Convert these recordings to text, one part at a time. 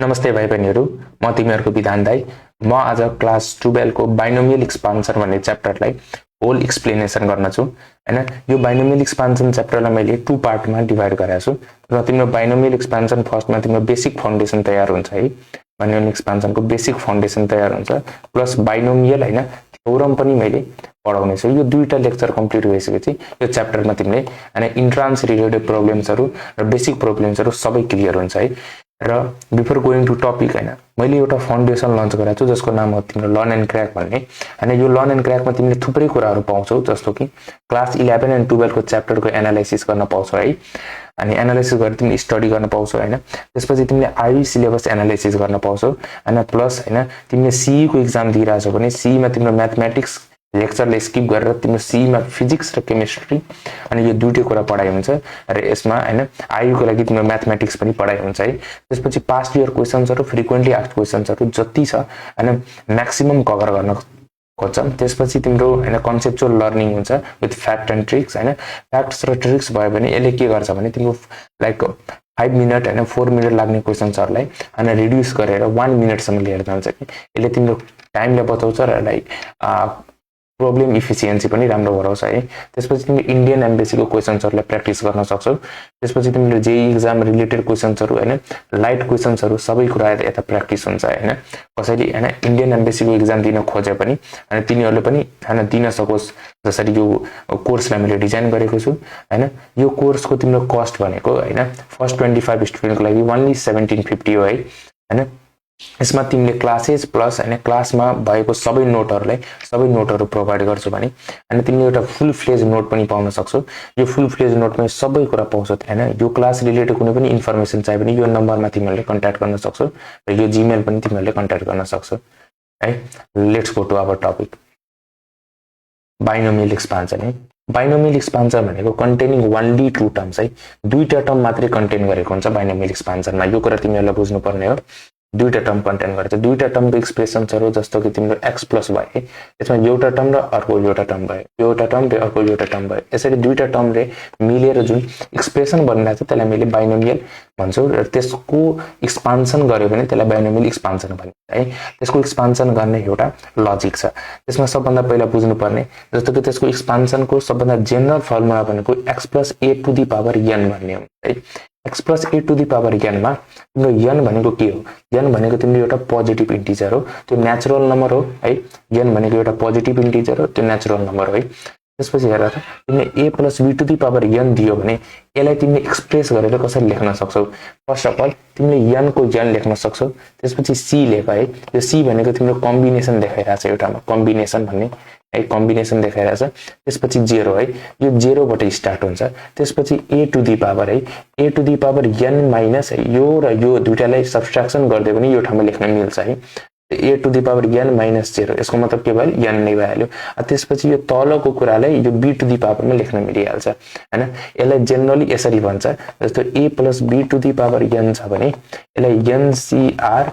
नमस्ते भाइ बहिनीहरु, म तिमीहरुको विधान दाइ। म आज क्लास 12 को बाइनोमियल एक्सपान्सन भन्ने च्याप्टरलाई होल एक्सप्लेनेसन गर्न छु हैन। यो बाइनोमियल एक्सपान्सन च्याप्टरलाई मैले टु पार्टमा डिभाइड गरेको छु। र तिम्रो बाइनोमियल एक्सपान्सन फर्स्टमा तिम्रो बेसिक फाउन्डेसन तयार हुन्छ है। बाइनोमियल एक्सपान्सनको बेसिक फाउन्डेसन तयार हुन्छ प्लस बाइनोमियल हैन थ्योरम पनि मैले पढाउने छु। यो दुईटा लेक्चर कम्प्लिट भइसकेपछि यो च्याप्टरमा तिमीले हैन इन्ट्रान्स रिलेटेड प्रब्लम्सहरु र बेसिक प्रब्लम्सहरु सबै क्लियर हुन्छ है। र बिफोर गोइङ टु टपिक हैन मैले एउटा फाउन्डेसन लन्च गरेको छु जसको नाम हो तिम्रो लर्न एन्ड क्र्याक भन्ने। हैन यो लर्न एन्ड क्र्याकमा तिमीले थुप्रै कुराहरु पाउँछौ जस्तो कि क्लास 11 एन्ड 12 को च्याप्टरको एनालाइसिस गर्न पाउँछौ है। अनि एनालाइसिस गरेर तिमीले स्टडी गर्न पाउँछौ हैन। त्यसपछि तिमीले आईवी सिलेबस एनालाइसिस गर्न पाउँछौ हैन। प्लस हैन तिमीले सीई को एक्जाम दिइराछौ भने सीई मा तिम्रो म्याथमेटिक्स लेक्चरले स्किप गरेर तिम्रो सीई मा फिजिक्स र केमिस्ट्री अनि यो दुईटै कुरा पढाइ हुन्छ र यसमा हैन आईयू को लागि तिम्रो म्याथमेटिक्स पनि पढाइ हुन्छ है। त्यसपछि पास्ट इयर क्वेशन्सहरु फ्रिक्वेन्टली आस्क्ड क्वेशन्सहरु जति छ हैन म्याक्सिमम कभर गर्न खोज्छ। त्यसपछि तिम्रो हैन कन्सेप्चुअल लर्निङ हुन्छ विथ फ्याक्ट एन्ड ट्रिक्स हैन। फ्याक्ट्स र ट्रिक्स भयो भने यसले के गर्छ भने तिम्रो लाइक 5 मिनेट हैन 4 मिनेट लाग्ने क्वेशन्सहरुलाई हैन रिड्युस गरेर 1 मिनेट सम्म लिएर जान्छ कि यसले तिम्रो टाइमले बचाउँछ र लाइक प्रब्लम इफिसिएन्सी पनि राम्रो गराउँछ है। त्यसपछि तिमी इन्डियन एम्बेसीको क्वेशन्सहरुलाई प्र्याक्टिस गर्न सक्छौ। त्यसपछि तिमीले जेई एक्जाम रिलेटेड क्वेशन्सहरु हैन लाइट क्वेशन्सहरु सबै कुरा यता प्र्याक्टिस हुन्छ हैन। कसैले हैन इन्डियन एम्बेसीको एक्जाम दिन खोजे पनि हैन तिनीहरुले पनि हैन दिन सकोस् जसरी यो कोर्सलाई मैले डिजाइन गरेको छु हैन। यो कोर्सको तिम्रो कस्ट भनेको हैन फर्स्ट 25 स्टुडेन्टको लागि ओन्ली 1750 हो है हैन। यसमा तिमीले क्लासेस प्लस हैन क्लासमा भएको सबै नोटहरु प्रोवाइड गर्छु भने अनि तिमीले एउटा फुल फ्लेज नोट पनि पाउन सक्छौ। यो फुल फ्लेज नोटमा सबै कुरा पाउँछौ हैन। यो क्लास रिलेटेड कुनै पनि इन्फर्मेसन चाहिए भने यो नम्बरमा तिमीले कन्ट्याक्ट गर्न सक्छौ र यो जीमेल पनि तिमीले कन्ट्याक्ट गर्न सक्छौ है। Let's go to our topic binomial expansion है। बाइनोमियल एक्सपान्सन भनेको कन्टेनिङ ओन्ली टु टर्म्स है। दुईटा टर्म मात्रै कन्टेन गरेको हुन्छ बाइनोमियल एक्सपान्सनमा। यो कुरा तिमीहरुले बुझ्नु पर्ने हो। दुईटा टर्म कन्टेन गर्छ। दुईटा टर्मको एक्सप्रेसन्सहरु जस्तो कि तिम्रो x + y है। यसमा एउटा टर्म र अर्को एउटा टर्म भयो। एउटा टर्म र अर्को एउटा टर्म भयो। यसरी दुईटा टर्मले मिलेर जुन एक्सप्रेसन बनिरहेछ त्यसलाई मैले बाइनोमियल भन्छु र त्यसको एक्सपान्सन गर्यो भने त्यसलाई बाइनोमियल एक्सपान्सन भनिन्छ है। त्यसको एक्सपान्सन गर्ने एउटा लजिक छ। त्यसमा सबभन्दा पहिला बुझ्नु पर्ने जस्तो कि त्यसको एक्सपान्सनको सबभन्दा जनरल फर्मुला भनेको x + a to the power n भन्ने हुन्छ है। x + a to the power n मा तिम्रो n भनेको के हो? n भनेको तिम्रो एउटा पोजिटिभ इन्टिजर हो, त्यो नेचुरल नम्बर हो है। n भनेको एउटा पोजिटिभ इन्टिजर हो, त्यो नेचुरल नम्बर हो है। त्यसपछि हेर त तिमीले a + b to the power n दियो भने यसलाई तिमीले एक्सप्रेस गरेर कसरी लेख्न सक्छौ? फर्स्ट अफ अल तिमीले n को n लेख्न सक्छौ। त्यसपछि c लेख है। यो c भनेको तिम्रो कम्बिनेसन देखाइराछ एउटामा कम्बिनेसन भन्ने है कम्बिनेसन देखाइराछ। त्यसपछि 0 है। यो 0 बाट स्टार्ट हुन्छ। त्यसपछि a टु द पावर है a to the power n minus है यो र यो दुईटालाई सब्ट्र्याक्सन गर्दै पनि यो ठाउँमा लेख्न मिल्छ है। a to the power n minus 0 यसको मतलब के भयो n नै भइहाल्यो। त्यसपछि यो तलको कुरालाई यो b टु द पावरमा लेख्न मिलिहाल्छ हैन। यसलाई जनरली यसरी भन्छ जस्तो a + b to the power n छ भने यसलाई ncr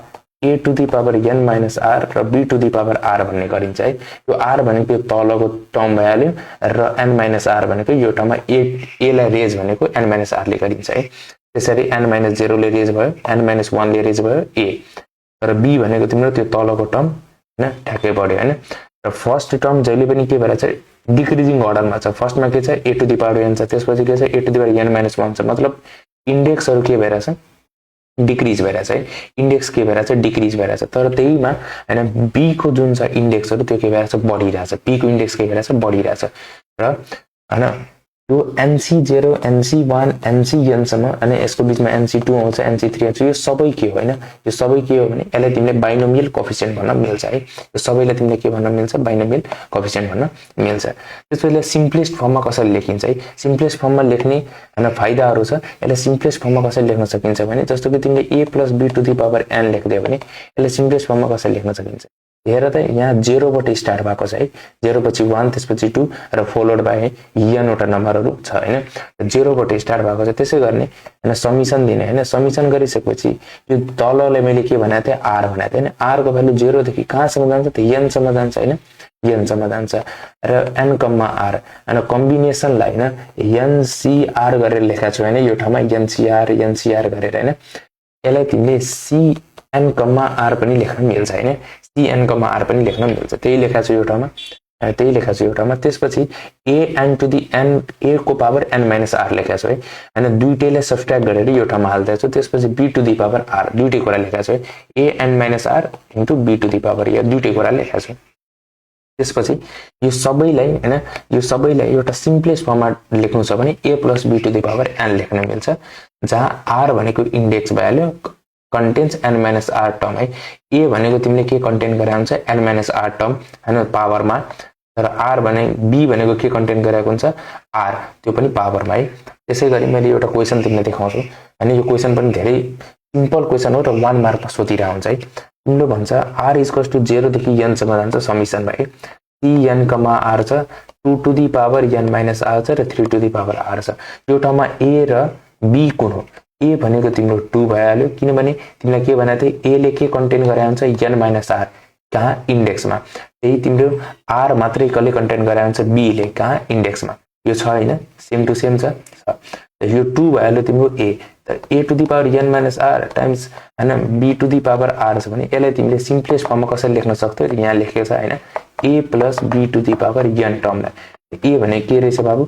a to the power n minus r र b to the power r भन्ने गरिन्छ है। यो r भनेको तलको टर्म भइहाल्यो र n माइनस r भनेको यो ठाउँमा a लाई रेज भनेको n माइनस r ले गरिन्छ है। त्यसरी n माइनस 0 ले रेज भयो, n माइनस 1 ले रेज भयो a र b भनेको तिम्रो त्यो तलको टर्म हैन ठ्याक्कै बढ्यो हैन। र फर्स्ट टर्म जहिले पनि के भइरहेछ डिक्रिजिङ अर्डरमा छ। फर्स्टमा के छ a to the power n छ, त्यसपछि के छ a to the power n minus 1 छ। मतलब इन्डेक्सहरु के भइरहेछ डिक्रिज भइरहेछ है। इन्डेक्स के भइरहेछ डिक्रिज भइरहेछ। तर त्यहीमा हैन b को जुन छ इन्डेक्सहरु त्यो के भइरहेछ बढिरहेछ। p को इन्डेक्स के भइरहेछ बढिरहेछ र हैन यो NC0 NC1 NCn सम्म अनि यसको बीचमा NC2 आउँछ NC3 आउँछ। यो सबै के हो हैन यो सबै के हो भने यसलाई तिमीले बाइनोमियल कोएफिसिएन्ट भन्न मिल्छ है। यो सबैलाई तिमीले के भन्न मिल्छ बाइनोमियल कोएफिसिएन्ट भन्न मिल्छ। त्यसपछि सिम्पलेस्ट फर्ममा कसरी लेखिन्छ है? सिम्पलेस्ट फर्ममा लेख्ने हैन फाइदाहरु छ। यसलाई सिम्पलेस्ट फर्ममा कसरी लेख्न सकिन्छ भने जस्तो कि तिमीले a + b to the power n लेख्दियौ भने यसलाई सिम्पलेस्ट फर्ममा कसरी लेख्न सकिन्छ? हेर त यहाँ 0 बाट स्टार्ट भएको छ है। 0 पछि 1 त्यसपछि 2 र फलोड बाइ n वटा नम्बरहरु छ हैन। 0 बाट स्टार्ट भएको छ। त्यसै गर्ने हैन समिसन दिने हैन। समिसन गरिसकेपछि यो तलले मैले के भनेको थिए r भनेको थिए हैन। r को भ्यालु 0 देखि कहाँसम्म जान्छ त n सम्म जान्छ हैन। n सम्म जान्छ र n r हैन कम्बिनेसनलाई हैन ncr गरेर लेखेको छु हैन। यो ठाउँमा ncr गरेर हैन। यसलाई तिमीले c एन कमा आर पनि लेख्न मिल्छ हैन, cn कमा आर पनि लेख्न मिल्छ। त्यही लेखा छ यो ठाउँमा, त्यही लेखा छ यो ठाउँमा। त्यसपछि an to the n, a को पावर n माइनस आर लेखा छ है, हैन दुईटैलाई सब्ट्र्याक्ट गरेर यो ठाउँमा हाल्दै छु। त्यसपछि b to the power r, दुईटै कुरा लेखा छ है, an minus R into b to the power, या दुईटै कुरा लेखा छ। त्यसपछि यो सबैलाई हैन, यो सबैलाई एउटा सिम्पलेस्ट फर्ममा लेख्नु छ भने a plus b to the power n लेख्न मिल्छ, जहाँ r भनेको index value contains n minus r term है। a भनेको तिमीले के कन्टेन गरेको हुन्छ, n माइनस आर टर्म हैन पावरमा, तर r भने b भनेको के कन्टेन गरेको हुन्छ, r, त्यो पनि पावरमा है। त्यसैगरी मैले एउटा क्वेशन तिमीलाई देखाउँछु अनि यो क्वेशन पनि धेरै सिम्पल क्वेशन हो र 1 मार्कमा सोधिरा हुन्छ है। तिमीले भन्छ r इक्वल्स टु 0 देखि n सम्म जान्छ समेसन है, cn कमा r छ, 2 to the power n minus r छ र 3 टु दी पावर r छ। यो ठाउँमा a र b कुन हो, a भनेको तिम्रो 2 भइहाल्यो, किनभने तिमीलाई के भनेको थिए, a ले के कन्टेन गरे हुन्छ, n माइनस r, कहाँ इन्डेक्समा। त्यही तिम्रो r मात्रै कसले कन्टेन गरे हुन्छ, b ले, कहाँ इन्डेक्समा। यो छ हैन, सेम टु सेम छ। यो 2 भइहाल्यो तिम्रो a, तर a to the power n minus r times हैन b to the power r छ भने यसलाई तिमीले सिम्पलेस्ट फर्ममा कसरी लेख्न सक्थ्यौ, यहाँ लेखेको छ हैन, a plus b to the power n टर्मलाई। a भने के रहेछ बाबु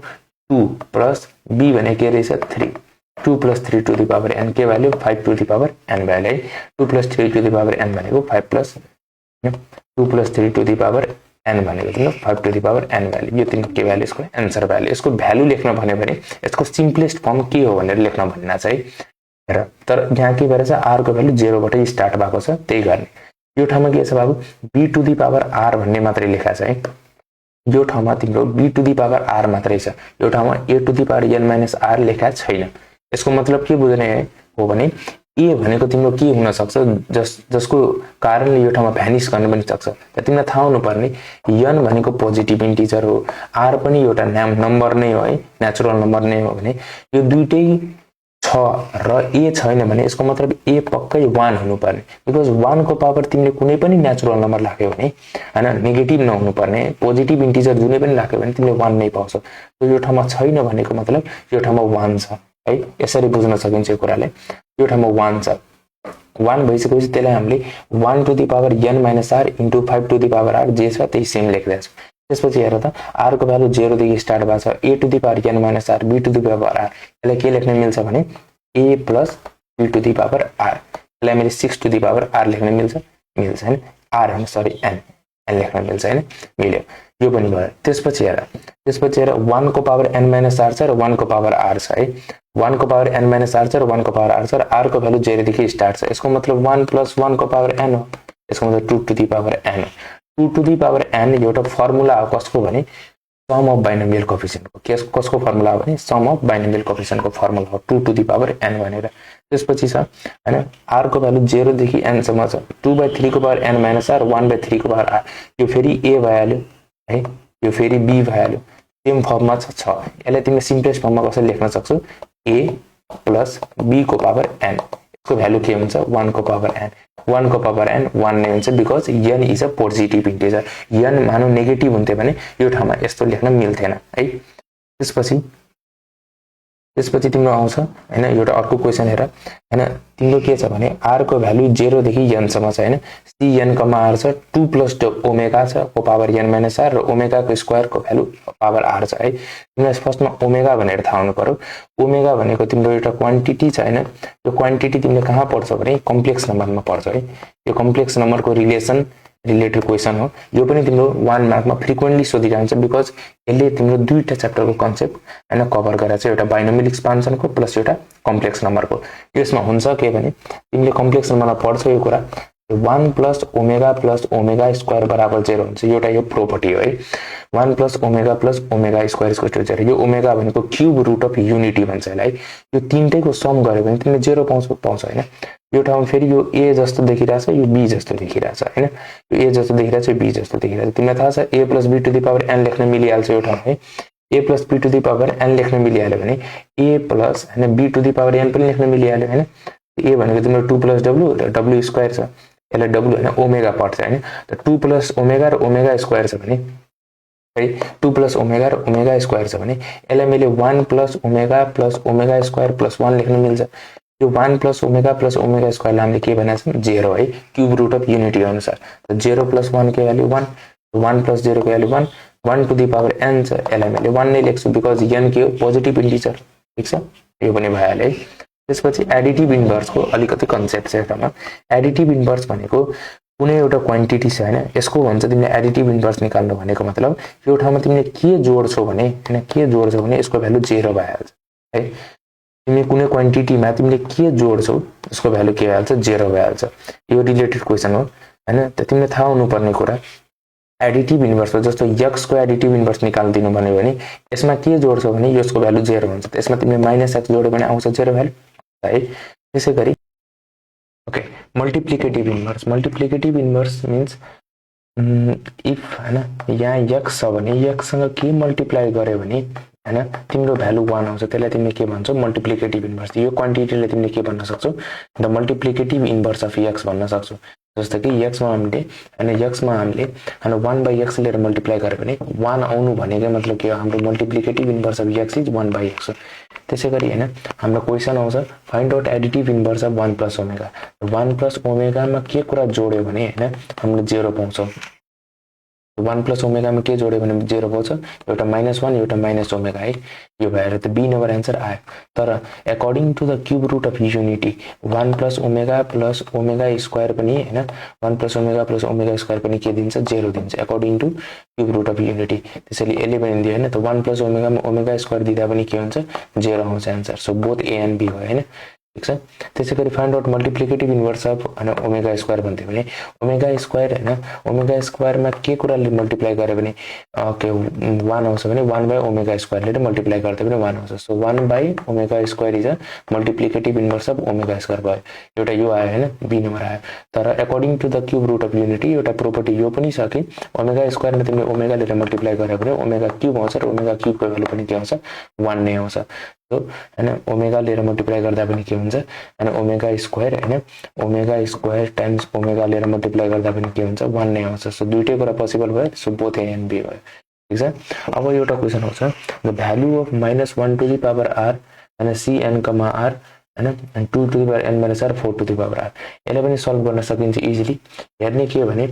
2 प्लस b भने के रहेछ 3, 2 plus 3 to the power n के value 5 to the power n value है। 2 plus 3 to the power n भनेको 5 plus 2 plus 3 to the power n भनेको तिम्रो 5 to the power n value. यो तिम्रो के भ्याल्यु, यसको एन्सर भ्याल्यु। यसको भ्याल्यु लेख्न भन्यो भने यसको सिम्पलेस्ट फर्म के हो भनेर लेख्न भन्ना चाहिँ र, तर यहाँ के भएर छ, r को भ्याल्यु 0 बाटै स्टार्ट भएको छ, त्यही गर्ने। यो ठाउँमा के छ बाबु, b to the power r भन्ने मात्रै लेखा छ है। यो ठाउँमा तिम्रो b to the power r मात्रै छ, यो ठाउँमा a to the power n minus r लेखा छैन। यसको मतलब के बुझ्ने हो भने a भनेको तिम्रो के हुन सक्छ, जसको कारणले यो ठाउँमा भ्यानिस गर्न पनि सक्छ। तर तिमीलाई थाहा हुनुपर्ने n भनेको पोजिटिभ इन्टिजर हो, r पनि एउटा नम्बर नै हो है, नेचुरल नम्बर नै हो भने यो दुईटै छ र a छैन भने यसको मतलब a पक्कै 1 हुनुपर्ने, बिकज 1 को पावर तिमीले कुनै पनि नेचुरल नम्बर राख्यौ भने हैन नेगेटिभ नहुनु पर्ने, पोजिटिभ इन्टिजर जुनै पनि राख्यौ भने तिमीले 1 नै पाउँछौ। तो यो ठाउँमा छैन भनेको मतलब यो ठाउँमा 1 छ है, यसरी बुझ्न सकिन्छ यो कुराले। यो ठाउँमा 1 छ, 1 भइसकेपछि त्यसलाई हामीले 1 to the power n minus r into 5 to the power r जे छ त्यही सेम लेख्दै छौँ। त्यसपछि हेर त r को भ्यालु 0 देखि स्टार्ट भएको छ, a to the power n minus r, b to the power r, यसलाई के लेख्न मिल्छ भने a plus b to the power r, यसलाई मैले 6 टु दी पावर r लेख्न मिल्छ, मिल्छ हैन, r हैन सरी n लेख्न मिल्छ हैन, मिल्यो। यो पनि भयो। त्यसपछि हेर 1 को पावर n माइनस r छ र 1 को पावर r छ है, 1 को पावर n माइनस r छ र 1 को पावर r छ र r को भ्यालु 0 देखि स्टार्ट छ। यसको मतलब 1 प्लस 1 को पावर n हो, यसको मतलब 2 टु दी पावर n हो। 2 टु दी पावर n एउटा फर्मुला हो कसको भने सम अफ बाइनोमियल कोएफिसिएन्टको। कसको फर्मुला हो भने सम अफ बाइनोमियल कोएफिसिएन्टको फर्मुला हो 2 टु दी पावर n भनेर। त्यसपछि छ हैन r को भ्यालु 0 देखि n सम्म छ, 2/3 को पावर n माइनस r, 1/3 को पावर r, यो फेरि a भइहाल्यो है, यो फेरि b भइहाल्यो, सेम फर्ममा छ। यसलाई तिमीले सिम्पलेस्ट फर्ममा कसरी लेख्न सक्छौ, a प्लस b को पावर n, यसको भ्यालु के हुन्छ 1 को पावर n, 1 को पावर n 1 नै हुन्छ, because n is a positive integer. n मानौ नेगेटिभ हुन्थ्यो भने यो ठाउँमा यस्तो लेख्न मिल्थेन है। त्यसपछि तिम्रो आउँछ हैन एउटा अर्को क्वेशन हेर हैन, तिम्रो के छ भने r को भ्यालु 0 देखि n सम्म छ हैन, cn कमा r छ, 2 प्लस ओमेगा छ को पावर n माइनस r र ओमेगा को स्क्वायर को भ्यालु पावर r छ है। तिमीलाई फर्स्टमा ओमेगा भनेर थाहा हुनु पर्यो। ओमेगा भनेको तिम्रो एउटा क्वान्टिटी छ हैन, यो क्वान्टिटी तिमीले कहाँ पढ्छौ भने कम्प्लेक्स नम्बरमा पढ्छौ है। यो कम्प्लेक्स नम्बरको रिलेसन रिलेटेड क्वेशन हो। यो पनि तिम्रो 1 मार्कमा फ्रिक्वेन्टली सोधिरहन्छ, बिकज यसले तिम्रो दुईटा च्याप्टरको कन्सेप्ट हैन कभर गरेर छ, एउटा बाइनोमियल एक्सपान्सनको प्लस एउटा कम्प्लेक्स नम्बरको। यसमा हुन्छ के भने तिमीले कम्प्लेक्स नम्बरमा पढ्छौ यो कुरा 1 प्लस ओमेगा स्क्वायर बराबर 0 हुन्छ, एउटा यो प्रोपर्टी हो है। 1 plus omega square equal to 0। यो ओमेगा भनेको क्यूब रुट अफ युनिटी भन्छ यसलाई। यो तीनटैको सम गर्यो भने तिमीले 0 पाउँछ हैन। यो ठाउँमा फेरि यो a जस्तो देखिरहेछ, यो b जस्तो देखिरहेछ हैन, यो a जस्तो देखिरहेछ, यो b जस्तो देखिरहेछ। तिमीलाई थाहा छ a plus b to the power n लेख्न मिलिहाल्छ यो ठाउँमा है। a plus b to the power n लेख्न मिलिहाल्यो भने a प्लस हैन b to the power n पनि लेख्न मिलिहाल्यो हैन। a भनेको तिम्रो 2 प्लस w र w स्क्वायर छ, यसलाई w हैन ओमेगा पर्छ हैन। त 2 प्लस ओमेगा र ओमेगा स्क्वायर छ भने है, 2 प्लस ओमेगा र ओमेगा स्क्वायर छ भने यसलाई मैले 1 प्लस ओमेगा स्क्वायर प्लस 1 लेख्न मिल्छ। यो 1 प्लस ओमेगा स्क्वायर हामीले के भनेको छौँ 0 है क्यूब रुट अफ युनिटी अनुसार। त 0 प्लस 1 को भ्यालु 1, 1 प्लस 0 को value 1, 1 to the power n छ, यसलाई मैले 1 नै लेख्छु बिकज n के हो पोजिटिभ इन्टिजर। ठीक छ, यो पनि भइहाल्यो है। त्यसपछि एडिटिभ इन्भर्सको अलिकति कन्सेप्ट छ यसमा। एडिटिभ इन्भर्स भनेको कुनै एउटा क्वान्टिटी छ हैन, यसको भन्छ तिमीले एडिटिभ इन्भर्स निकाल्नु भनेको मतलब यो ठाउँमा तिमीले के जोड्छौ भने हैन, के जोड्छौ भने यसको भ्यालु 0 भइहाल्छ है। तिमी कुनै क्वान्टिटीमा तिमीले के जोड्छौ यसको भ्यालु के भइहाल्छ 0 भइहाल्छ। यो रिलेटेड क्वेशन हो हैन। त तिमीले थाहा हुनुपर्ने कुरा एडिटिभ इन्भर्स हो। जस्तो x को एडिटिभ इन्भर्स निकाल्दिनु भन्यो भने यसमा के जोड्छौ भने यसको भ्यालु 0 हुन्छ। त्यसमा तिमीले -x जोड्यो भने आउँछ 0 भ्यालु है। त्यसैगरी okay multiplicative inverse. Multiplicative inverse means if हैन यहाँ x छ भने x सँग के मल्टिप्लाई गर्यो भने हैन तिम्रो भ्यालु 1 आउँछ, त्यसलाई तिमीले के भन्छौ मल्टिप्लिकेटिभ इन्भर्स। यो क्वान्टिटीलाई तिमीले के भन्न सक्छौ the multiplicative inverse of x भन्न सक्छौ। जस्तो कि x मा हामीले हैन 1/x लिएर मल्टिप्लाई गर्यो भने 1 आउनु भनेको मतलब के हो हाम्रो multiplicative inverse of x is 1/x। त्यसैगरी हैन हाम्रो क्वेशन आउँछ find out additive inverse of 1 plus omega. 1 plus omega मा के कुरा जोड्यो भने हैन हामीले 0 पाउँछौँ। 1 प्लस ओमेगा में के जोड्यो भने 0 पाउँछ, एउटा -1 एउटा माइनस ओमेगा है। यो भएर त बी नम्बर एन्सर आयो। तर according to the cube root of unity 1 plus omega square पनि हैन 1 प्लस ओमेगा स्क्वायर पनि के दिन्छ 0 दिन्छ according to cube root of unity. त्यसैले यसले पनि दियो हैन। त 1 प्लस ओमेगा मा ओमेगा स्क्वायर दिँदा पनि के हुन्छ 0 आउँछ answer. So both A and B भयो हैन। ठीक छ। त्यसैगरी find out multiplicative inverse of हैन ओमेगा स्क्वायर भन्थे भने ओमेगा स्क्वायर हैन ओमेगा स्क्वायर मा के कुराले मल्टिप्लाई गर्यो भने के 1 आउँछ भने 1/ओमेगा स्क्वायर ले मल्टिप्लाई गर्दा पनि 1 आउँछ। So one by omega square is a multiplicative inverse of omega square भयो। एउटा यो आयो हैन बी नम्बर आयो। तर according to the cube root of unity एउटा प्रोपर्टी यो पनि छ कि ओमेगा स्क्वायर मा तिमीले ओमेगा लिएर मल्टिप्लाई गर्यो भने ओमेगा क्यूब आउँछ र ओमेगा क्यूब को भ्यालु पनि के आउँछ 1 नै आउँछ। सो हैन ओमेगा लिएर मल्टिप्लाई गर्दा पनि के हुन्छ हैन ओमेगा स्क्वायर हैन ओमेगा स्क्वायर टाइम्स ओमेगा लिएर मल्टिप्लाई गर्दा पनि के हुन्छ 1 नै आउँछ। सो दुईटै कुरा पोसिबल भयो। So both A and B भयो। ठीक छ। अब एउटा क्वेशन आउँछ the value of -1 to the power r हैन cn, r हैन 2 to the power n - r 4 to the power r। यसलाई पनि सल्भ गर्न सकिन्छ इजिली। हेर्ने के हो भने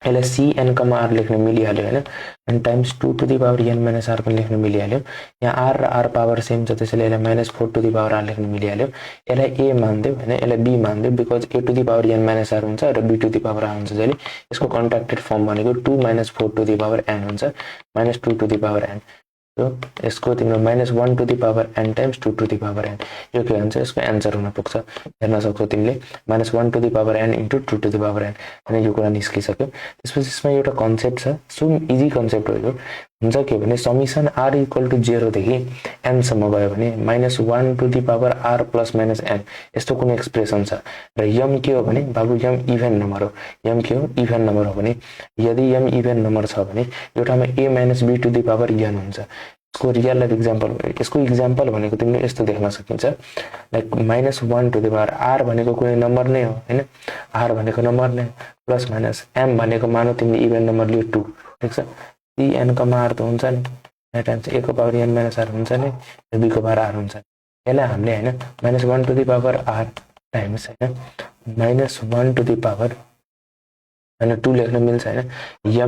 यसलाई cn, r लेख्न मिलिहाल्यो हैन अनि times 2 to the power n - r पनि लेख्न मिलिहाल्यो। यहाँ r र r पावर सेम छ त्यसैले यसलाई -4 टु द पावर r लेख्न मिलिहाल्यो। यसलाई a मान्दियो हैन यसलाई b मान्दियो because a to the power n - r हुन्छ र b to the power r हुन्छ। जहिले यसको कन्ट्र्याक्टेड फर्म भनेको 2 - 4 टु द पावर n हुन्छ -2 to the power n। So यसको तिम्रो -1 to the power n times 2 to the power n यो के हुन्छ यसको एन्सर हुन पुग्छ। हेर्न सक्छौ तिमीले -1 to the power n into 2 to the power n अनि यो कुरा निस्किसक्यो। त्यसपछि यसमा एउटा कन्सेप्ट छ सो इजी कन्सेप्ट हो यो। हुन्छ के भने समिसन r = 0 देखि n सम्म गयो भने -1 to the power r plus -n यस्तो कुनै एक्सप्रेसन छ र m के हो भने बाबु m इभेन नम्बर हो। m के हो इभेन नम्बर हो भने यदि m इभेन नम्बर छ भने यो ठाउँमा a - b to the power n हुन्छ। यसको रियल लाइफ एक्जाम्पल भनेको तिमीले यस्तो देख्न सकिन्छ like -1 to the power r भनेको कुनै नम्बर नै हो हैन r भनेको नम्बर नै प्लस माइनस m भनेको मानौ तिमीले इभेन नम्बर लियो 2। ठीक छ। cn, r त हुन्छ नि टाइम्स a को पावर n - r हुन्छ नि र b को पावर r हुन्छ। यसलाई हामीले हैन -1 to the power r times हैन -1 टु द पावर हैन 2 लेख्न मिल्छ हैन।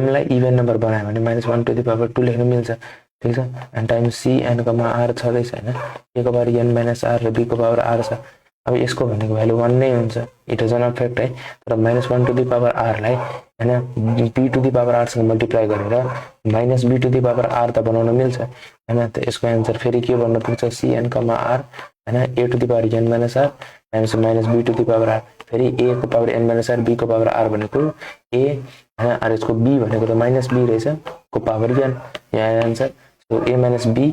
m लाई इभेन नम्बर बनायो भने -1 टु द पावर 2 लेख्न मिल्छ। ठीक छ। अनि टाइम्स cn, r छदैछ हैन a को पावर n - r र b को पावर r छ। अब यसको भनेको भ्यालु 1 नै हुन्छ। इट डजन्ट अफेक्ट है। तर -1 टु द पावर r लाई हैन b to the power r सँग मल्टिप्लाई गरेर -b to the power r त बनाउन मिल्छ हैन। त यसको एन्सर फेरि के बन्न पुग्छ cn, r हैन a to the power n - r times -b to the power r फेरि a को पावर n - r b को पावर r भनेको a हैन र यसको b भनेको त -b रहेछ को पावर n यहाँ आन्सर। सो a - b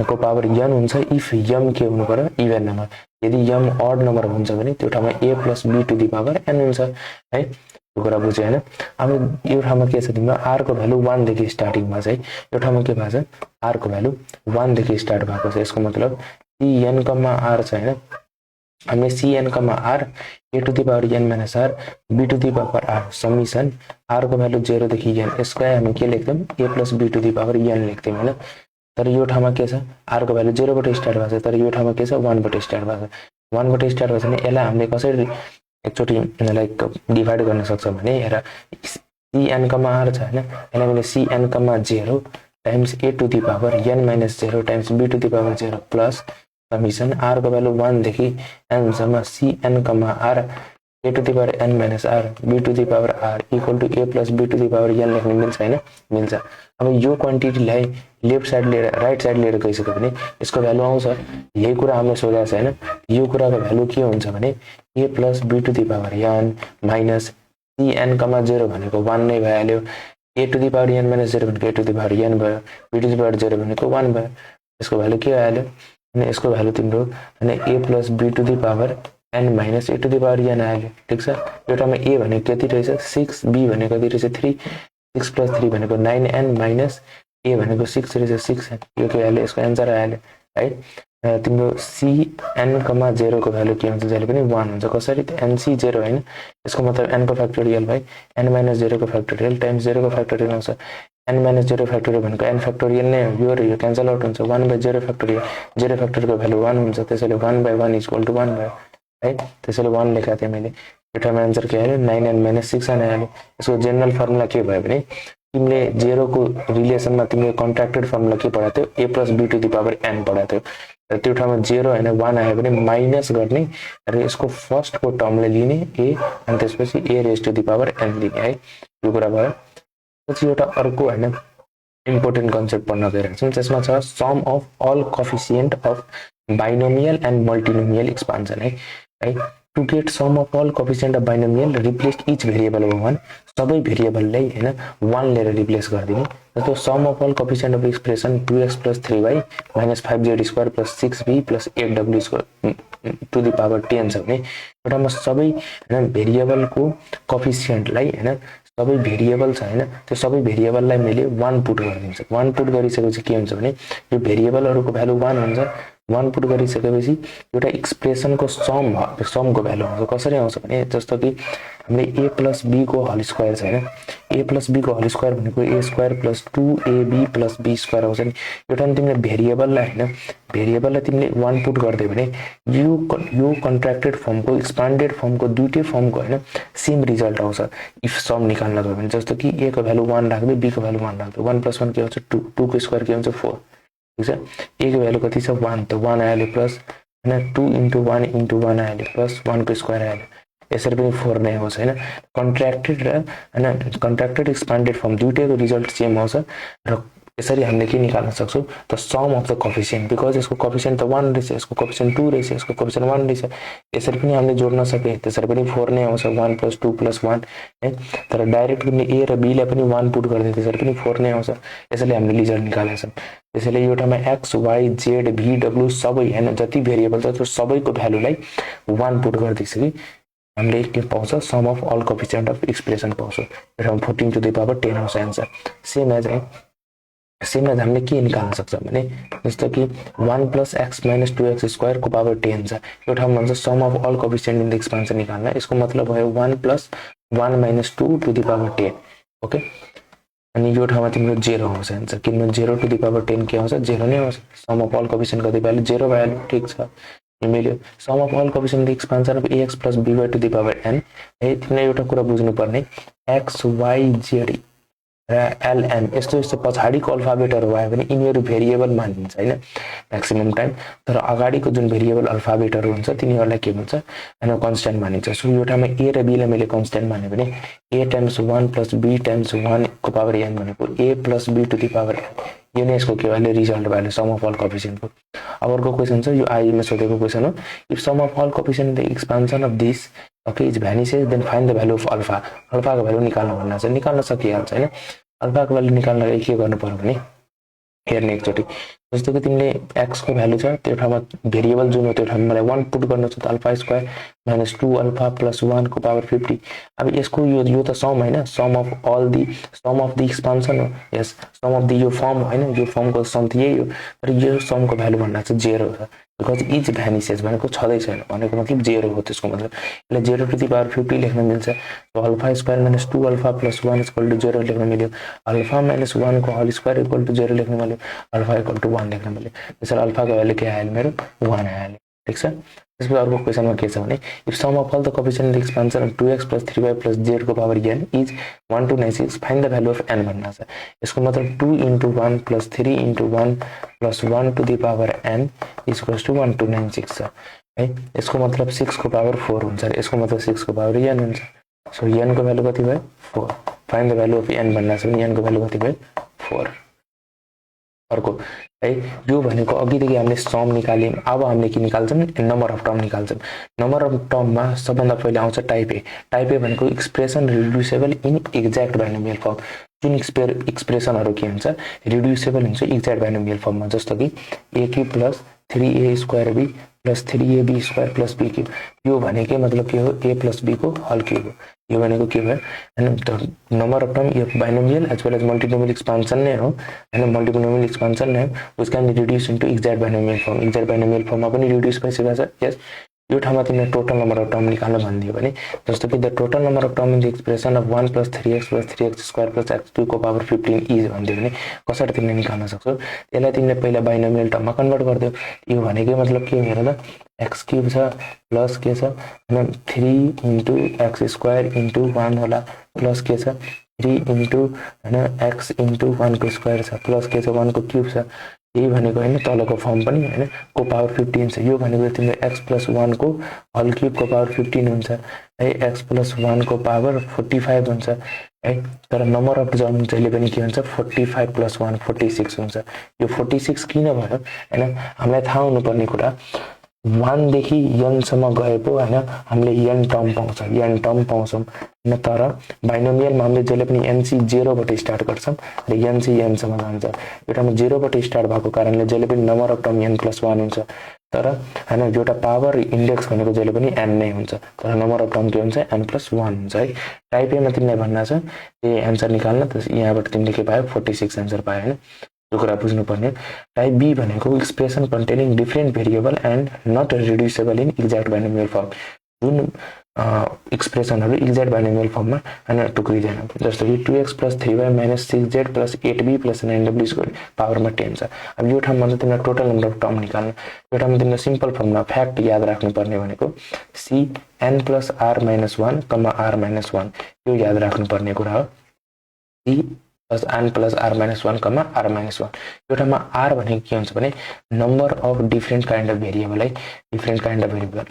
को पावर n हुन्छ इफ m के हुनु पर्यो इभेन नम्बर। यदि m ऑड नम्बर हुन्छ भने त्यो ठाउँमा a + b to the power n हुन्छ है। यो कुरा बुझ्यो हैन। अब यो ठाउँमा के छ तिम्रो r को भ्यालु 1 देखि स्टार्टिङमा चाहिँ यो ठाउँमा के भएको छ r को भ्यालु 1 देखि स्टार्ट भएको छ। यसको मतलब cn, r छ हैन हामीले cn, r a to the power n - r b to the power r summation r को भ्यालु 0 देखि n यसलाई हामी के लेख्छौं a + b to the power n लेख्छौं हैन। तर यो ठाउँमा के छ r को भ्यालु 0 बाट स्टार्ट भएको छ तर यो ठाउँमा के छ 1 बाट स्टार्ट भएको छ। 1बाट स्टार्ट गर्छ भने यसलाई हामीले कसरी एकचोटि लाइक डिभाइड गर्न सक्छौँ भने हेर cn कमा r छ हैन यसलाई मैले cn comma 0 times a to the power n minus 0 times b to the power 0 plus summation r को भ्यालु 1 देखि n सम्म cn comma r a to the power n minus r b to the power r equal to a plus b to the power n लेख्न मिल्छ हैन मिल्छ। अब यो क्वान्टिटीलाई लेफ्ट साइड लिएर राइट साइड लिएर गइसक्यो भने यसको भ्यालु आउँछ। यही कुरा हामीले सोधेको छ हैन। यो कुराको भ्यालु के हुन्छ भने a plus b to the power n minus cn comma 0 भनेको 1 नै भइहाल्यो। a to the power n minus 0 भनेको a to the power n भयो। b टु द पावर 0 भनेको 1 भयो। यसको भ्यालु के आइहाल्यो अनि यसको भ्यालु तिम्रो हैन a plus b to the power n minus a to the power n आइहाल्यो। ठीक छ। एउटामा a भनेको कति रहेछ 6 b भनेको कति रहेछ 3 6 प्लस 3 भनेको 9n माइनस a भनेको 6 रहेछ 6n यो के आइहाल्यो यसको आन्सर आइहाल्यो है। तिम्रो cn कमा 0 को भ्यालु के हुन्छ जहिले पनि 1 हुन्छ। कसरी त nc 0 हैन यसको मतलब n को फ्याक्टोरियल भाइ n माइनस 0 को फ्याक्टोरियल टाइम्स 0 को फ्याक्टोरियल आउँछ। n माइनस 0 फ्याक्टोरियल भनेको n फ्याक्टोरियल नै हो। यो र यो क्यान्सल आउट हुन्छ 1 बाइ 0 फ्याक्टोरियल 0 फ्याक्टोरियलको भ्यालु 1 हुन्छ। त्यसैले 1 बाइ 1 इक्वल टु 1 भयो है। त्यसैले 1 लेखेको थिएँ मैले। एउटामा आन्सर के आयो 9n माइनस 6n आयो। यसको जनरल फर्मुला के भयो भने तिमीले 0 को रिलेसनमा तिमीले कन्ट्र्याक्टेड फर्मुला के पढाएको थियो a plus b to the power n पढाएको थियो र त्यो ठाउँमा 0 हैन 1 आयो भने माइनस गर्ने र यसको फर्स्ट को टर्मले लिने a अनि त्यसपछि a raise to the power n लिने है। यो कुरा भयो। पछि एउटा अर्को हैन इम्पोर्टेन्ट कन्सेप्ट पढ्न गइरहेको छौँ। त्यसमा छ sum of all coefficient of binomial and multinomial expansion है। To get sum of all coefficient of binomial replace each variable of 1 सबै भेरिएबललाई हैन 1 लिएर रिप्लेस गरिदिने। जस्तो sum of all coefficient of expression 2x + 3y - 5z² + 6b + 8w² to the power 10 छ भने एउटामा सबै हैन भेरिएबलको कोफिसिएन्टलाई हैन सबै भेरिएबल छ हैन त्यो सबै भेरिएबललाई मैले 1 पुट गरिदिन्छु। 1 पुट गरिसकेपछि के हुन्छ भने यो भेरिएबलहरुको भ्यालु 1 हुन्छ। 1 पुट गरिसकेपछि एउटा एक्सप्रेसनको समको भ्यालु आउँछ। कसरी आउँछ भने जस्तो कि हामीले a + b को होल स्क्वायर छ हैन a + b को होल स्क्वायर भनेको a² + 2ab + b² आउँछ नि। एउटा तिमीले भेरिएबललाई हैन भेरिएबललाई तिमीले 1 पुट गर्दै भने यो कन्ट्र्याक्टेड फर्मको एक्सपान्डेड फर्मको दुईटै फर्मको हैन सेम रिजल्ट आउँछ इफ सम निकाल्न गयो भने। जस्तो कि a को भ्यालु 1 राख्दै b को भ्यालु 1 राख्दै 1 + 1 के हुन्छ 2 2 को स्क्वायर के हुन्छ 4 ठीक छ। a को भ्यालु कति छ 1 त 1 आइहाल्यो प्लस हैन 2 * 1 * 1 आइहाल्यो प्लस 1 को स्क्वायर आइहाल्यो। यसरी पनि 4 नै आउँछ हैन। कन्ट्र्याक्टेड र हैन कन्ट्र्याक्टेड एक्सपान्डेड फर्म दुईटैको रिजल्ट सेम आउँछ र यसरी हामीले के निकाल्न सक्छौं त sum of the coefficient because यसको कोफिसिएन्ट त 1 रहेछ यसको कोफिसिएन्ट 2 रहेछ यसको कोफिसिएन्ट 1 रहेछ। यसरी पनि हामीले जोड्न सके त्यसरी पनि 4 नै आउँछ 1 + 2 + 1 है। तर डाइरेक्ट पनि a र b लाई पनि 1 पुट गर्दै त्यसरी पनि 4 नै आउँछ। यसैले हामीले रिजल्ट निकालेका छौं। त्यसैले एउटामा x y z v w सबै हैन जति भेरिएबल छ त्यो सबैको भ्यालुलाई 1 पुट गर्दैछौँ कि हामीले के पाउँछ sum of all coefficient of expression पाउँछ। एउटामा 14 टु द पावर 10 आउँछ आन्सर। सेम एज हामीले के निकाल्न सक्छौं भने जस्तो कि 1 + x - 2x² को पावर 10 छ। एउटामा भन्छ sum of all coefficient in the expansion निकाल्न। यसको मतलब भयो 1 + 1 - 2 टु द पावर 10 ओके। अनि यो ठाउँमा तिम्रो 0 आउँछ आन्सर किनभने 0 टु द पावर 10 के आउँछ 0 नै आउँछ। सम अफ अल कोफिसिएन्ट कति भ्यालु 0 भ्यालु ठीक छ मिल्यो। Sum of all coefficient the expansion of ax + by to the power n है। तिमीले एउटा कुरा बुझ्नु पर्ने x y z र lm यस्तो पछाडीको अल्फाबेटहरु भयो भने यिनीहरु भेरिएबल मानिन्छ हैन म्याक्सिमम टाइम। तर अगाडिको जुन भेरिएबल अल्फाबेटहरु हुन्छ तिनीहरुलाई के भन्छ हैन कन्स्ट्यान्ट मानिन्छ। सो एउटामा a र b लाई मैले कन्स्ट्यान्ट माने भने a टाइम्स 1 + b टाइम्स 1 को पावर n भनेको a + b to the power n यो नै यसको के value result value sum of all कोफिसिएन्टको। अब अर्को क्वेशन छ यो आइ मा सोधेको क्वेशन हो if sum of all coefficient the expansion of this okay is vanishes then find the value of alpha. Alpha को भ्यालु निकाल्न भन्नुहुन्छ निकाल्न सकिहाल्छ हैन। अल्फा को भ्यालु निकाल्नलाई के गर्नु पर्यो भने हेर्ने एकचोटी जस्तो कि तिमीले x को भ्यालु छ त्यो ठाउँमा भेरिएबल जुन हो त्यो ठाउँमा मलाई 1 पुट गर्न छ त α² - 2 अल्फा + 1 को पावर 50। अब यसको यो त सम हैन सम अफ द एक्सपान्सन हो यस सम अफ द यो फर्म हैन यो फर्मको सम त यही हो। तर यो समको भ्यालु भन्दा चाहिँ 0 छ बिकज इच भ्यानिसेस भनेको छदै छैन भनेको मतलब 0 हो। त्यसको मतलब यसले 0 टु द पावर 50 लेख्न मिल्छ। सो α² - 2 अल्फा + 1 = 0 लेख्न मिल्यो। अल्फा - 1 को होल स्क्वायर = 0 लेख्न मिल्यो। अल्फा = 1 लेख्न मिल्यो। त्यसैले अल्फा को भ्यालु के आयो मेरो 1 आयो ठीक छ। त्यसपछि अर्को क्वेसनमा के छ भने if sum of all the coefficient expansion of 2x + 3y + z को power n is 1 to 96 find the value of n भन्ना छ। यसको मतलब 2 * 1 + 3 * 1 + 1 to the power n = 1 to 96 छ है। यसको मतलब 6 को पावर 4 हुन्छ र यसको मतलब 6 को पावर n हुन्छ। सो n को भ्यालु कति भयो 4। Find the value of n भन्ना छ भने n को भ्यालु कति भयो 4। अर्को है यो भनेको अघिदेखि हामीले सम निकाल्यौं। अब हामीले के निकाल्छौं नम्बर अफ टर्म निकाल्छौं। नम्बर अफ टर्ममा सबभन्दा पहिले आउँछ टाइप ए। टाइप ए भनेको expression reducible in exact binomial form. जुन एक्सप्रेसनहरु के हुन्छ रिड्युसेबल हुन्छ एक्ज्याक्ट बाइनोमियल फर्ममा, जस्तो कि a³ + 3a² b + 3ab² + b³। यो भनेको मतलब के हो a + b को होल क्यूब हो। यो भनेको के भयो हैन नम्बर अफ टर्म यो binomial as well as multinomial expansion नै हो हैन। मल्टिनोमियल एक्सपेन्सन नै which can be reduce into exact binomial form. Exact binomial फर्ममा पनि रिड्युस भइसकेको छ। यस यो ठाउँमा तिमीले टोटल नम्बर अफ टर्म निकाल्न भनिदियो भने जस्तो कि the total number of term in the expression of 1 + 3x + 3x² + x² को पावर 15 इज भनिदियो भने कसरी तिमीले निकाल्न सक्छौ। त्यसलाई तिमीले पहिला बाइनोमियल टर्ममा कन्भर्ट गर्दियौ। यो भनेको मतलब के हेर त x³ छ प्लस के छ हैन 3 * x² * 1 होला प्लस के छ 3 हैन x * 1 को स्क्वायर छ प्लस के छ 1 को क्यूब छ। यही भनेको हैन तलको फर्म पनि हैन को पावर 15 छ। यो भनेको तिम्रो x + 1 को होल क्यूब को पावर 15 हुन्छ है। x + 1 को पावर 45 हुन्छ है। तर नम्बर अफ टर्म जहिले पनि के हुन्छ 45 + 1 46 हुन्छ। यो 46 किन भयो हैन हामीलाई थाहा हुनुपर्ने कुरा 1 देखि n सम्म गएको हैन हामीले n टर्म पाउँछौं हैन। तर बाइनोमियलमा हामीले जहिले पनि nc 0 बाट स्टार्ट गर्छौं र nc n सम्म जान्छ। एउटामा 0 बाट स्टार्ट भएको कारणले जहिले पनि नम्बर अफ टर्म n + 1 हुन्छ। तर हैन एउटा पावर इन्डेक्स भनेको जहिले पनि n नै हुन्छ। तर नम्बर अफ टर्म के हुन्छ n + 1 हुन्छ है। टाइप ए मा तिमीलाई भन्ना छ ए आन्सर निकाल्न त यहाँबाट तिमीले के पायो 46 आन्सर पायो हैन। यो कुरा बुझ्नु पर्ने। टाइप बी भनेको expression containing different variable and not reducible in exact binomial form. जुन एक्सप्रेसनहरु एक्ज्याक्ट बाइनोमियल फर्ममा हैन टुक्रिदैन। जस्तो कि 2x + 3y - 6z + 8b + 9w² पावरमा 10 छ। अब यो ठाउँमा चाहिँ तिमीले टोटल नम्बर अफ टर्म निकाल्नु। यो ठाउँमा तिमीले सिम्पल फर्ममा फ्याक्ट याद राख्नु पर्ने भनेको c n + r - 1, r - 1 यो याद राख्नु पर्ने कुरा हो। c + n + r - 1, r - 1 यो ठाउँमा r भनेको के हुन्छ भने number of different kind of variable है। डिफरेंट काइन्ड अफ भेरिएबल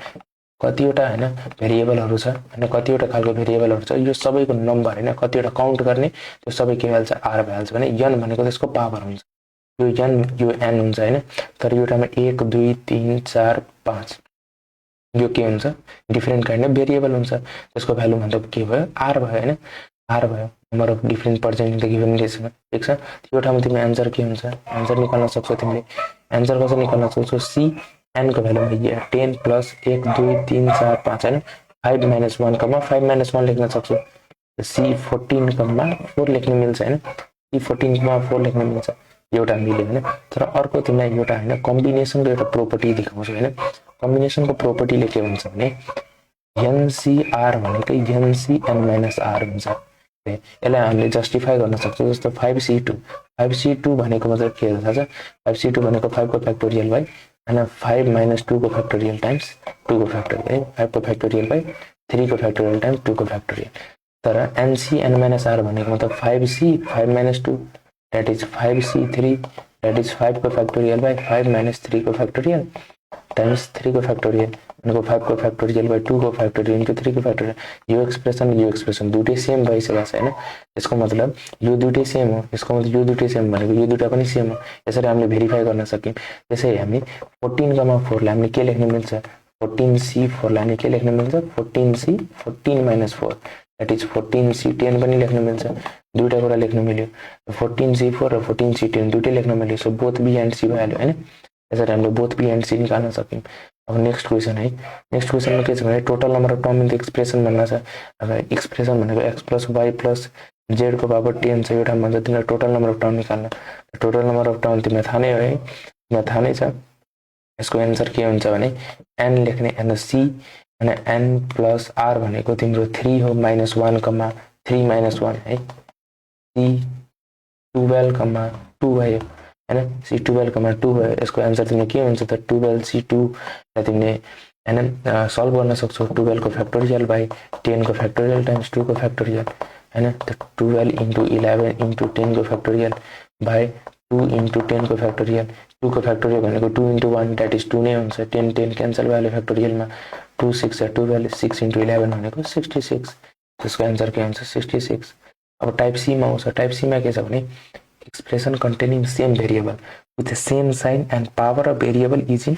कतिवटा हैन भेरिएबलहरु छ हैन कतिवटा खालको भेरिएबलहरु छ। यो सबैको नम्बर हैन कतिवटा काउन्ट गर्ने त्यो सबै के भइहाल्छ r भइहाल्छ भने n भनेको त्यसको पावर हुन्छ। यो n यो n हुन्छ हैन। तर यो ठाउँमा 1 2 3 4 5 यो के हुन्छ डिफरेंट काइन्ड अफ भेरिएबल हुन्छ। त्यसको भ्यालु मतलब के भयो r भयो हैन r भयो number of different percent in the given ratio. ठीक छ। यो ठाउँमा तिम्रो आन्सर के हुन्छ आन्सर निकाल्न सक्छौ तिमीले। आन्सर कसरी निकाल्न सक्छौ c n को भ्यालु 10 + 1 2 3 4 5 हैन 5 - 1 5 - 1 लेख्न सक्छौ। c 14 4 लेख्न मिल्छ हैन c 14 4 लेख्न मिल्छ। एउटा मिल्यो हैन। तर अर्को तिमीलाई एउटा हैन कम्बिनेसनको एउटा प्रोपर्टी देखाउँछु हैन। कम्बिनेसनको प्रोपर्टीले के भन्छ भने ncr भनेकै ncn - r हुन्छ। यसलाई हामीले जस्टिफाई गर्न सक्छौं। जस्तो 5c2 भनेको मतलब के हो थाहा छ 5c2 भनेको 5 को फ्याक्टोरियल बाइ हैन 5 - 2 को फ्याक्टोरियल टाइम्स 2 को फ्याक्टोरियल 5 को फ्याक्टोरियल बाइ 3 को फ्याक्टोरियल टाइम्स 2 को फ्याक्टोरियल। तर ncn - r भनेको मतलब 5c 5 - 2 that is 5c3 that is 5 को फ्याक्टोरियल बाइ 5 - 3 को फ्याक्टोरियल टाइम्स 3 को फ्याक्टोरियल भनेको 5 को फ्याक्टोरियल बाइ 2 को फ्याक्टोरियल इन्टु 3 को फ्याक्टोरियल। यो एक्सप्रेसन दुटै सेम भइसकेको छ हैन। यसको मतलब यो दुटै सेम हो। यसको मतलब यो दुटै सेम भनेको यो दुटा पनि सेम हो। यसरी हामीले भेरिफाई गर्न सक्यौं। त्यसै हामी 14 4 लाई हामीले के लेख्न मिल्छ 14c4 लाई के लेख्न मिल्छ 14c 14 - 4 दैट इज 14c10 पनि लेख्न मिल्छ। दुईटा कुरा लेख्न मिल्यो 14c4 र 14c10 दुटै लेख्न मिल्यो। So both b and c भइहाल्यो हैन। यसरी हामीले बोथ b एन्ड c निकाल्न सक्यौं। अब नेक्स्ट क्वेशन है। नेक्स्ट क्वेशनमा के छ भने total number of term in the expression भन्ना छ। अब एक्सप्रेसन भनेको x + y + z को पावर 10 छ। एउटा भन्छ तिमीले टोटल नम्बर अफ टर्म निकाल्न। टोटल नम्बर अफ टर्म तिमीलाई थाहा नै हो है। तिमीलाई थाहा नै छ। यसको आन्सर के हुन्छ भने n लेख्ने n c अनि n + r भनेको तिम्रो 3 हो -1 3 - 1 है। c 12 2 भयो हैन c 12 2 भयो। यसको आन्सर तिमीले के हुन्छ त 12c2 लाई तिमीले हैन सल्भ गर्न सक्छौ 12 को फ्याक्टोरियल बाइ 10 को फ्याक्टोरियल टाइम्स 2 को फ्याक्टोरियल हैन 12 into 11 into 10 को फ्याक्टोरियल बाइ 2 into 10 को फ्याक्टोरियल 2 को फ्याक्टोरियल भनेको 2 into 1 that is 2 नै हुन्छ 10 10 क्यान्सल भइहाल्यो फ्याक्टोरियलमा 2 6 12 6 into 11 भनेको 66 त्यसको आन्सर के हुन्छ 66 अब टाइप सी मा आउँछ टाइप सी मा के छ भने expression containing same variable with the same sign and power of variable is in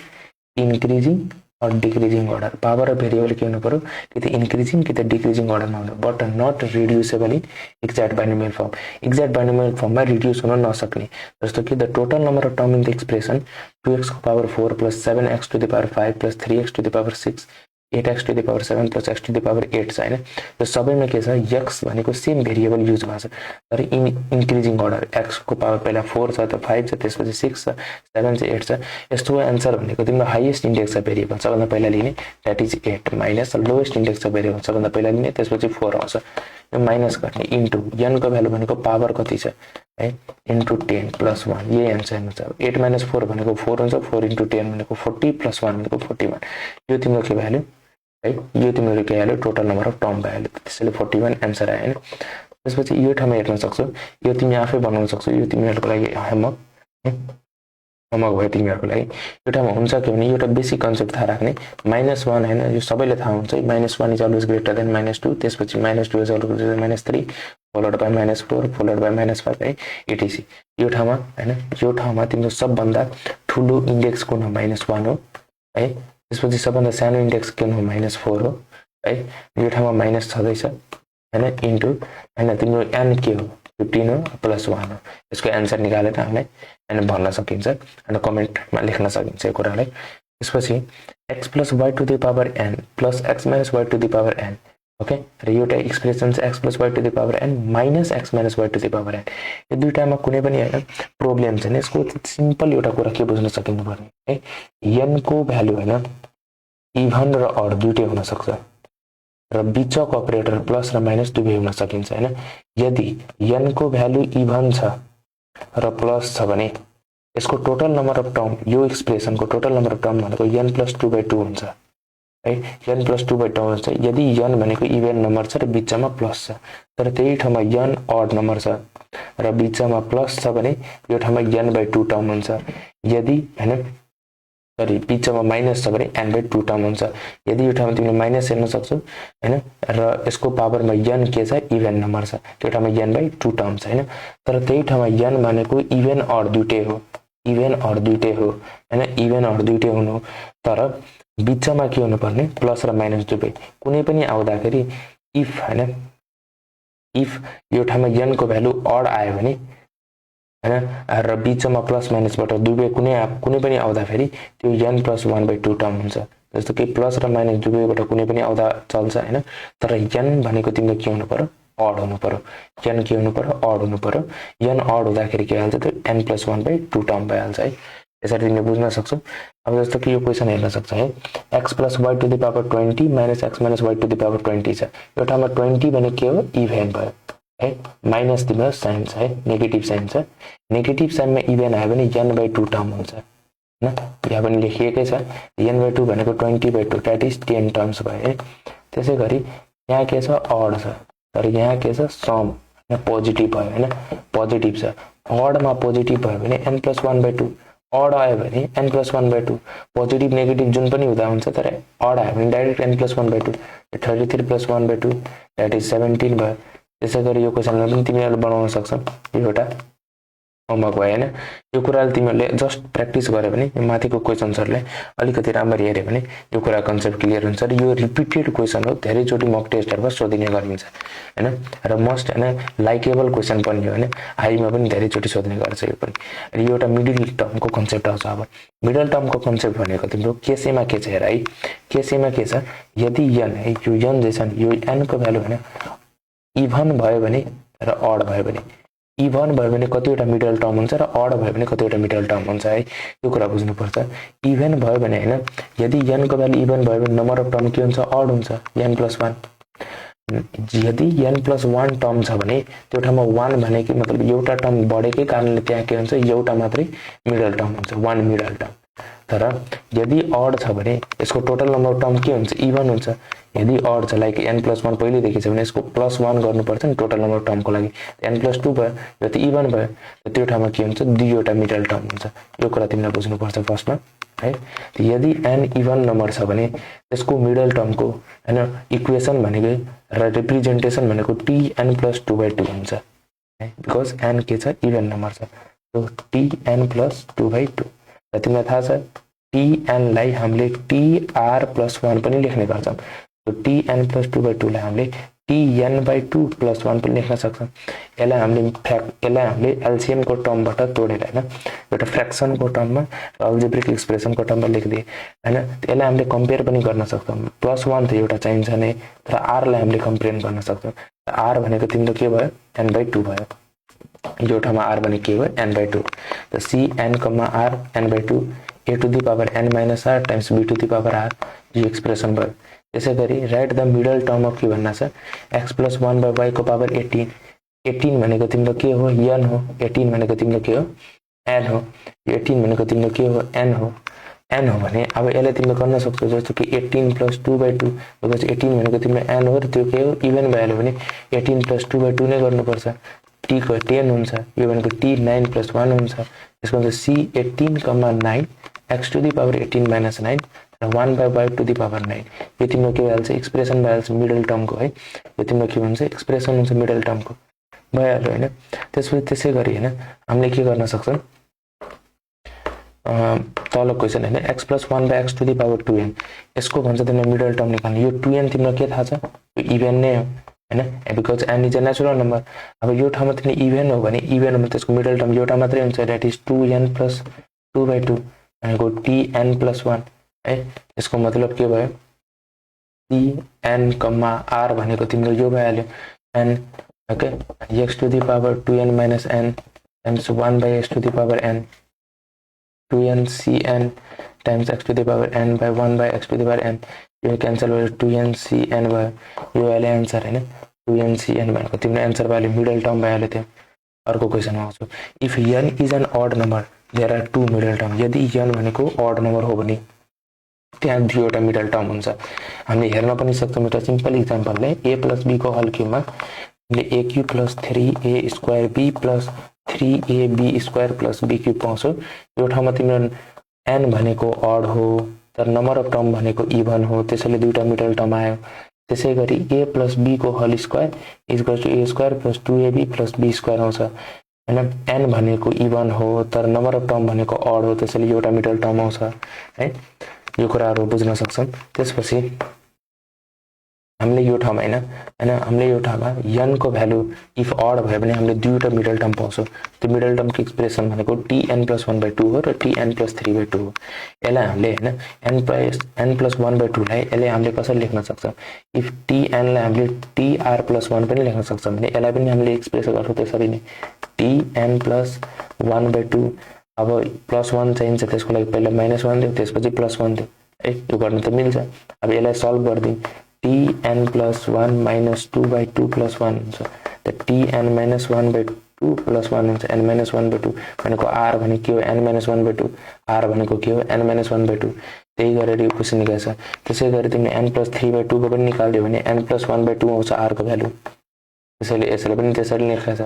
increasing or decreasing order power of variable के हुनु पर्यो कि त increasing कि त decreasing order मा हुनु but not reducible in exact binomial form exact binomial form मा reduce हुन नसक्ने जस्तो कि the total number of term in the expression 2x to the power 4 plus 7x to the power 5 plus 3x to the power 6 8x to the power 7 plus x to the power 8 छ हैन यो सबैमा के छ x भनेको same variable use भएको छ तर इन्क्रिजिङ अर्डर x को पावर पहिला 4 छ त 5 छ त्यसपछि 6 छ 7 छ 8 छ यस्तो आन्सर भनेको तिम्रो हाईएस्ट इन्डेक्स छ भेरिएबल सबभन्दा पहिला लिने that is 8 minus lowest index छ भेरिएबल सबभन्दा पहिला लिने त्यसपछि 4 आउँछ यो माइनस गर्ने इन्टु n को भ्यालु भनेको पावर कति छ है इन्टु 10 प्लस 1 यही आन्सर हुन्छ 8 माइनस 4 भनेको 4 हुन्छ 4 इन्टु 10 भनेको 40 प्लस 1 भनेको 41 यो तिम्रो के भ्यालु है यो तिम्रो के आयो total number of term value त्यसैले 41 आन्सर आयो हैन त्यसपछि यो ठाउँमा हेर्न सक्छौ यो तिमी आफै बनाउन सक्छौ यो तिमीहरुको लागि होमवर्क भयो तिमीहरुको लागि यो ठाउँमा हुन्छ के भने एउटा बेसिक कन्सेप्ट थाहा राख्ने -1 हैन यो सबैले थाहा हुन्छ -1 इज अलवेज ग्रेटर देन -2 त्यसपछि -2 is always greater than -3 followed by -4 followed by -5 है etc यो ठाउँमा हैन यो ठाउँमा तिम्रो सबभन्दा ठूलो इन्डेक्स कुन हो -1 हो है त्यसपछि सबभन्दा सानो इन्डेक्स के हो -4 हो है यो ठाउँमा माइनस छदैछ हैन इन्टु हैन तिम्रो n के हो 15 हो प्लस 1 हो यसको आन्सर निकालेर हामीलाई हैन भन्न सकिन्छ हैन कमेन्टमा लेख्न सकिन्छ यो कुरालाई त्यसपछि x + y to the power n plus x minus y to the power n okay र एउटा एक्सप्रेसन छ x + y to the power n minus x minus y to the power n यो दुईटामा कुनै पनि हैन प्रब्लम छैन यसको सिम्पल एउटा कुरा के बुझ्न सकिनु पर्ने है n को भ्यालु हैन इभन र अड दुईटै हुन सक्छ र बीचक अपरेटर प्लस र माइनस दुवै हुन सकिन्छ हैन यदि n को भ्यालु इभन छ र प्लस छ भने यसको टोटल नम्बर अफ टर्म यो एक्सप्रेसनको टोटल नम्बर अफ टर्म भनेको n + 2/2 हुन्छ है n + 2/2 हुन्छ यदि n भनेको इभन नम्बर छ र बीचमा प्लस छ तर त्यही ठाउँमा n अड नम्बर छ र बीचमा प्लस छ भने यो ठाउँमा n/2 टर्म हुन्छ यदि हैन सरी बीचमा माइनस छ भने n/2 टर्म हुन्छ यदि यो ठाउँमा तिमीले माइनस हेर्न सक्छौ हैन र यसको पावरमा n के छ इभन नम्बर छ त्यो ठाउँमा n/2 टर्म छ हैन तर त्यही ठाउँमा n भनेको इभन अड दुईटै हो हैन इभन अड दुईटै हुनु तर बीचमा के हुनु पर्ने प्लस र माइनस दुवै कुनै पनि आउँदाखेरि इफ हैन इफ यो ठाउँमा n को भ्यालु अड आयो भने हैन र बीचमा प्लस माइनसबाट दुवै कुनै पनि आउँदा फेरि त्यो n + 1/2 टर्म हुन्छ जस्तो कि प्लस र माइनस दुवैबाट कुनै पनि आउँदा चल्छ हैन तर n भनेको तिम्रो के हुनु पर्यो अड हुनु पर्यो n के हुनु पर्यो अड हुनु पर्यो n अड हुँदाखेरि के हाल्छ त्यो n + 1/2 टर्म भइहाल्छ है यसरी तिमीले बुझ्न सक्छौ अब जस्तो कि यो क्वेशन हेर्न सक्छ है x + y to the power 20 - x - y to the power 20 छ यो ठाउँमा 20 भने के हो इभन भयो है माइनस तिम्रो साइन छ है नेगेटिभ साइन छ नेगेटिभ साइनमा इभन आयो भने n/2 टर्म हुन्छ हैन यहाँ पनि लेखिएकै छ n/2 भनेको 20/2 दैट इज 10 टर्म्स भयो है त्यसैगरी यहाँ के छ अड छ तर यहाँ के छ सम हैन पोजिटिभ भयो हैन पोजिटिभ छ अडमा पोजिटिभ भयो भने n + 1/2 अड आयो भने n + 1/2 पोजिटिभ नेगेटिभ जुन पनि हुँदा हुन्छ तर अड आयो भने डाइरेक्ट n + 1/2 33 + 1/2 दैट इज 17 भयो त्यसैगरी यो क्वेशनलाई पनि तिमीहरुले बनाउन सक्छौ यो एउटा होमवर्क भयो हैन यो कुराले तिमीहरुले जस्ट प्र्याक्टिस गरे भने यो माथिको क्वेशन्सहरुलाई अलिकति राम्ररी हेर्यो भने यो कुरा कन्सेप्ट क्लियर हुन्छ र यो रिपिटेड क्वेशन हो धेरै चोटी मक टेस्टहरुमा सोधिने गरिन्छ हैन र मस्ट हैन लाइकेबल क्वेशन पनि हो हैन हाईमा पनि धेरै चोटी सोध्ने गर्छ यो पनि र यो एउटा मिडल टर्मको कन्सेप्ट आउँछ अब मिडल टर्मको कन्सेप्ट भनेको तिम्रो केसीमा के छ हेर है केसीमा के छ यदि n है यो n जे छ नि यो n को भ्यालु हैन इभन भयो भने र अड भयो भने इभन भयो भने कतिवटा मिडल टर्म हुन्छ र अड भयो भने कतिवटा मिडल टर्म हुन्छ है यो कुरा बुझ्नु पर्छ इभन भयो भने हैन यदि n को भ्यालु इभन भयो भने नम्बर अफ टर्म के हुन्छ अड हुन्छ n + 1 यदि n + 1 टर्म छ भने त्यो ठाउँमा 1 भनेको मतलब एउटा टर्म बढेकै कारणले त्यहाँ के हुन्छ एउटा मात्रै मिडल टर्म हुन्छ 1 मिडल टर्म तर यदि अड छ भने यसको टोटल नम्बर अफ टर्म के हुन्छ इभन हुन्छ। यदि अड छ लाइक n+1 पहिलेदेखि छ भने यसको +1 गर्नुपर्छ नि टोटल नम्बर अफ टर्मको लागि। n+2 भयो यो त इभन भयो, त्यो ठाउँमा के हुन्छ दुईवटा मिडल टर्म हुन्छ। यो कुरा तिमीले बुझ्नुपर्छ फर्स्टमा है। यदि n इभन नम्बर छ भने त्यसको मिडल टर्मको हैन इक्वेसन भनेको र रिप्रेजेन्टेसन भनेको tn+2/2 हुन्छ है, बिकज n के छ इभन नम्बर छ। सो tn+2/2 र तिमीलाई थाहा छ tn लाई हामीले tr+1 पनि लेख्ने गर्छौं। सो tn+2/2 लाई हामीले tn/2+1 पनि लेख्न सक्छौं। यसलाई हामीले एलसीएम को टर्मबाट तोडेर हैन एउटा फ्र्याक्सन को टर्ममा अल्जेब्रिक एक्सप्रेसन को टर्ममा लेख्दिए हैन। यसलाई हामीले कम्पेयर पनि गर्न सक्छौं। +1 त एउटा चाहिन्छ नै, तर r लाई हामीले कम्पेयर गर्न सक्छौं। r भनेको तिम्रो के भयो n/2 भयो। यो ठाउँमा r भने के भयो n/2। त cn, r n/2 a to the power n minus r times b to the power r यो एक्सप्रेसन भयो। त्यसैगरी right the middle term of के भन्ना छ x + 1 by y को पावर 18। 18 भनेको तिम्रो के हो n हो। 18 भनेको तिम्रो के हो n हो। 18 भनेको तिम्रो के हो n हो। n हो भने अब यसले तिमीले गर्न सक्छौ जस्तो कि 18 + 2/2 बिकज 18 भनेको तिम्रो n हो र त्यो के हो इभन भ्यालु भने 18 + 2/2 नै गर्नुपर्छ। t को 10 हुन्छ, यो भनेको t 9 + 1 हुन्छ। त्यसको हुन्छ c18, 9 x to the power 18 minus 9 र 1 by y to the power 9। यो तिम्रो के भइहाल्छ एक्सप्रेसन भइहाल्छ मिडल टर्मको है। यो तिम्रो के भन्छ एक्सप्रेसन हुन्छ मिडल टर्मको भइहाल्यो हैन। त्यसपछि त्यसैगरी हैन हामीले के गर्न सक्छौं तल क्वेशन हैन x + 1 by x to the power 2n यसको भन्छ तिम्रो मिडल टर्म निकाल्नु। यो 2n तिम्रो के थाहा छ यो इभन नै हो हैन, because n is a natural number. अब यो ठाउँमा तिमी इभन हो भने इभन हो त्यसको मिडल टर्म एउटा मात्रै हुन्छ, दैट इज 2n + 2/2 भनेको tn+1 है। यसको मतलब के भयो tn, r भनेको तिम्रो यो भइहाल्यो n okay x to the power 2n minus n times 1 by x to the power n 2n cn times x to the power n by 1 by x to the power n। यो cancel भयो 2n cn भयो। यो अहिले answer हैन 2n cn भनेको तिम्रो answer भइहाल्यो middle term भइहाल्यो। त्यो अर्को क्वेशनमा आउँछु। If n is an odd number there are two middle term. यदि n भनेको ऑड नम्बर हो भने त्यहाँ दुईवटा मिडल टर्म हुन्छ। हामीले हेर्न पनि सक्छौं एउटा सिम्पल एक्जाम्पलले a + b को होल क्यूबमा हामीले a³ + 3a² b + 3ab² + b³ पाउँछौ। यो ठाउँमा तिम्रो n भनेको ऑड हो तर नम्बर अफ टर्म भनेको इभन हो, त्यसैले दुईटा मिडल टर्म आयो। त्यसैगरी a + b को whole square = a² + 2ab + b² आउँछ हैन। n भनेको इभन हो तर नम्बर अफ टर्म भनेको ऑड हो, त्यसैले एउटा मिडल टर्म आउँछ है। यो कुराहरु बुझ्न सक्छौं। त्यसपछि हामीले यो ठाउँमा हैन हामीले यो ठाउँमा n को भ्यालु इफ ऑड भयो भने हामीले दुईटा मिडल टर्म पाउँछौं। त्यो मिडल टर्मको एक्सप्रेसन भनेको tn+1/2 हो र tn+3/2 हो। यसलाई हामीले हैन n+1/2 लाई यसले हामीले कसरी लेख्न सक्छौं इफ tn लाई हामीले tr+1 पनि लेख्न सक्छौं भने यसलाई पनि हामीले एक्सप्रेस गर्छौं त्यसरी नै tn+1/2। अब +1 चाहिन्छ त्यसको लागि पहिला -1 दियौ त्यसपछि +1 दियौ है, यो गर्न त मिल्छ। अब यसलाई सल्भ गर्दियौ tn+1 - 2/2 + 1 हुन्छ। त tn-1/2 + 1 हुन्छ। n-1/2 भनेको r भनेको के हो n-1/2 r भनेको के हो n-1/2। त्यही गरेर यो क्वेशन निकाल्छ। त्यसैगरी तिमीले n+3/2 को पनि निकाल्दियौ भने n+1/2 आउँछ r को भ्यालु। त्यसैले यसले पनि त्यसरी लेखेको छ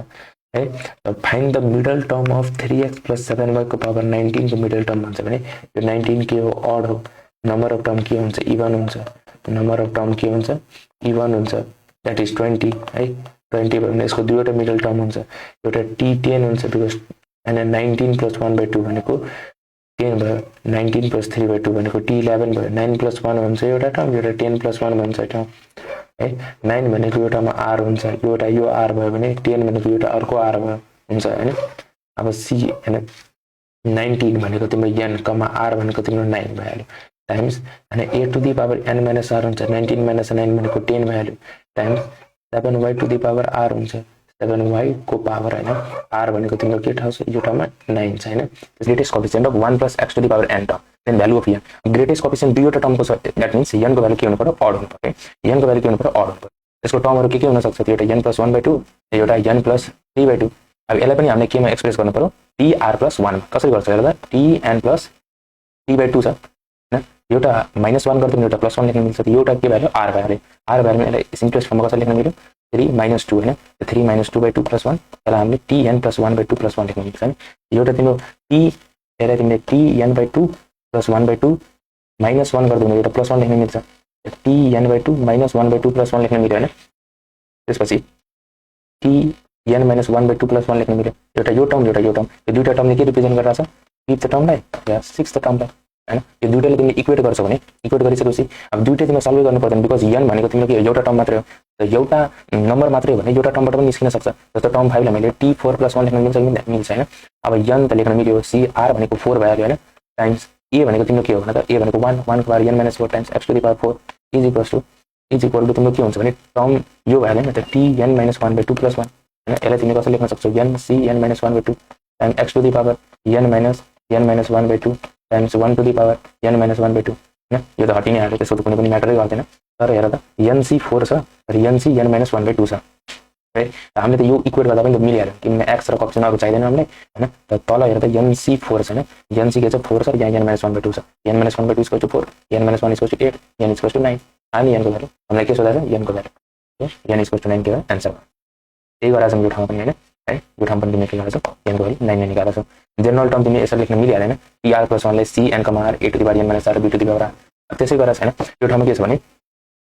है। Find the middle term of 3x + 7y को पावर 19 को मिडल टर्म भन्छ भने यो 19 के हो ऑड हो। नम्बर अफ टर्म के हुन्छ इभन हुन्छ। नम्बर अफ टर्म के हुन्छ इभन हुन्छ, दैट इज 20 है। 20 भने यसको दुईवटा मिडल टर्म हुन्छ, एउटा t10 हुन्छ बिकज हैन 19 + 1/2 भनेको 10 भयो, 19 + 3/2 भनेको t11 भयो। 9 + 1 हुन्छ एउटा टर्म, एउटा 10 + 1 भन्छ टर्म है। 9 भनेको एउटामा r हुन्छ, एउटा यो r भयो भने 10 भनेको एउटा अर्को r भयो हुन्छ हैन। अब c हैन 19 भनेको तिम्रो n, r भनेको तिम्रो 9 भइहाल्यो टाइम्स अनि a to the power n minus r हुन्छ। 19 - 9 भनेको 10 भइहाल्यो times 7y to the power r हुन्छ। 7y को पावर हैन r भनेको तिम्रो के ठाउँ छ यो ठाउँमा 9 छ हैन। Greatest coefficient of 1 + x to the power n term then value of n। Greatest coefficient दुईवटा टर्मको छ, दैट मिन्स n को भ्यालु के हुनु पर्यो ऑड हुनु पर्यो। n को भ्यालु के हुनु पर्यो ऑड हुनु पर्यो। यसको टर्महरु के हुन सक्छ एउटा n+1/2 एउटा n+3/2। अब यसलाई पनि हामीले केमा एक्सप्रेस गर्नु पर्यो tr+1 कसरी गर्छ हेर्दा tn+ t/2 छ हैन एउटा -1 गर्दा पनि एउटा +1 लेख्न मिल्छ एउटा के भ्यालु r भ्यालु यसलाई सिम्प्लेस्ट फर्ममा कसरी लेख्न मिल्यो 3 - 2 हैन 3 - 2/2 +1 त्यसलाई हामीले tn + 1/2 + 1 लेख्न मिल्छ हैन एउटा तिम्रो t त्यसलाई तिमीले tn/2 + 1/2 -1 गर्दा पनि एउटा +1 लेख्न मिल्छ tn/2 -1/2 + 1 लेख्न मिल्यो हैन त्यसपछि tn - 1/2 + 1 लेख्न मिल्यो एउटा यो टर्म यो दुईटा टर्मले के रिप्रेजेन्ट गरिरहेछ 5th टर्मलाई या 6th टर्मलाई हैन यो दुईटाले तिमीले इक्वेट गर्छौ भने इक्वेट गरिसकेपछि अब दुईटै तिमीले सल्भ गर्नु पर्दैन बिकज n भनेको तिम्रो के एउटा टर्म मात्रै हो त एउटा नम्बर मात्रै हो भने एउटा टर्मबाट पनि निस्किन सक्छ जस्तो टर्म 5 लाई मैले t4 + 1 लेख्न मिल्छ हैन अब n त लेख्न मिल्यो cr भनेको 4 भयो हैन टाइम्स a भनेको तिम्रो के हो भने त a भनेको 1 1 को power n - 4 times x to the power 4 is equal to तिम्रो के हुन्छ भने टर्म यो भयो हैन त tn - 1/2 + 1 हैन यसलाई तिमीले कसरी लेख्न सक्छौ ncn - 1/2 times x to the power n - 1/2 times 1 to the power n - 1/2 हैन यो त हटिनै हाल्यो त्यसको त कुनै पनि म्याटरै गर्दैन तर हेर त nc4 छ र ncn - 1/2 छ है हामीले त यो इक्वेट गर्दा पनि मिलिहाल्यो किनभने x र कोएफिसिएन्ट अरु चाहिदैन हामीले हैन त तल हेर त nc4 छ हैन nc के छ 4 छ र यहाँ n - 1/2 छ n - 1/2 = 4 n - 1 = 8 n = 9 अनि n को भ्यालु हामीलाई के सोधेको छ n को भ्यालु n = 9 के हो आन्सर त्यही गराछ यो ठाउँमा पनि हैन है यो ठाउँमा पनि तिमीले के गरेछौ n को भ्यालु 9 नै निकालेछौ जनरल टर्म तिमीले यसरी लेख्न मिलिहाल्यो हैन tr + 1 लाई cn, r a to the power n - r b to the power r त्यसै गरेछ हैन यो ठाउँमा के छ भने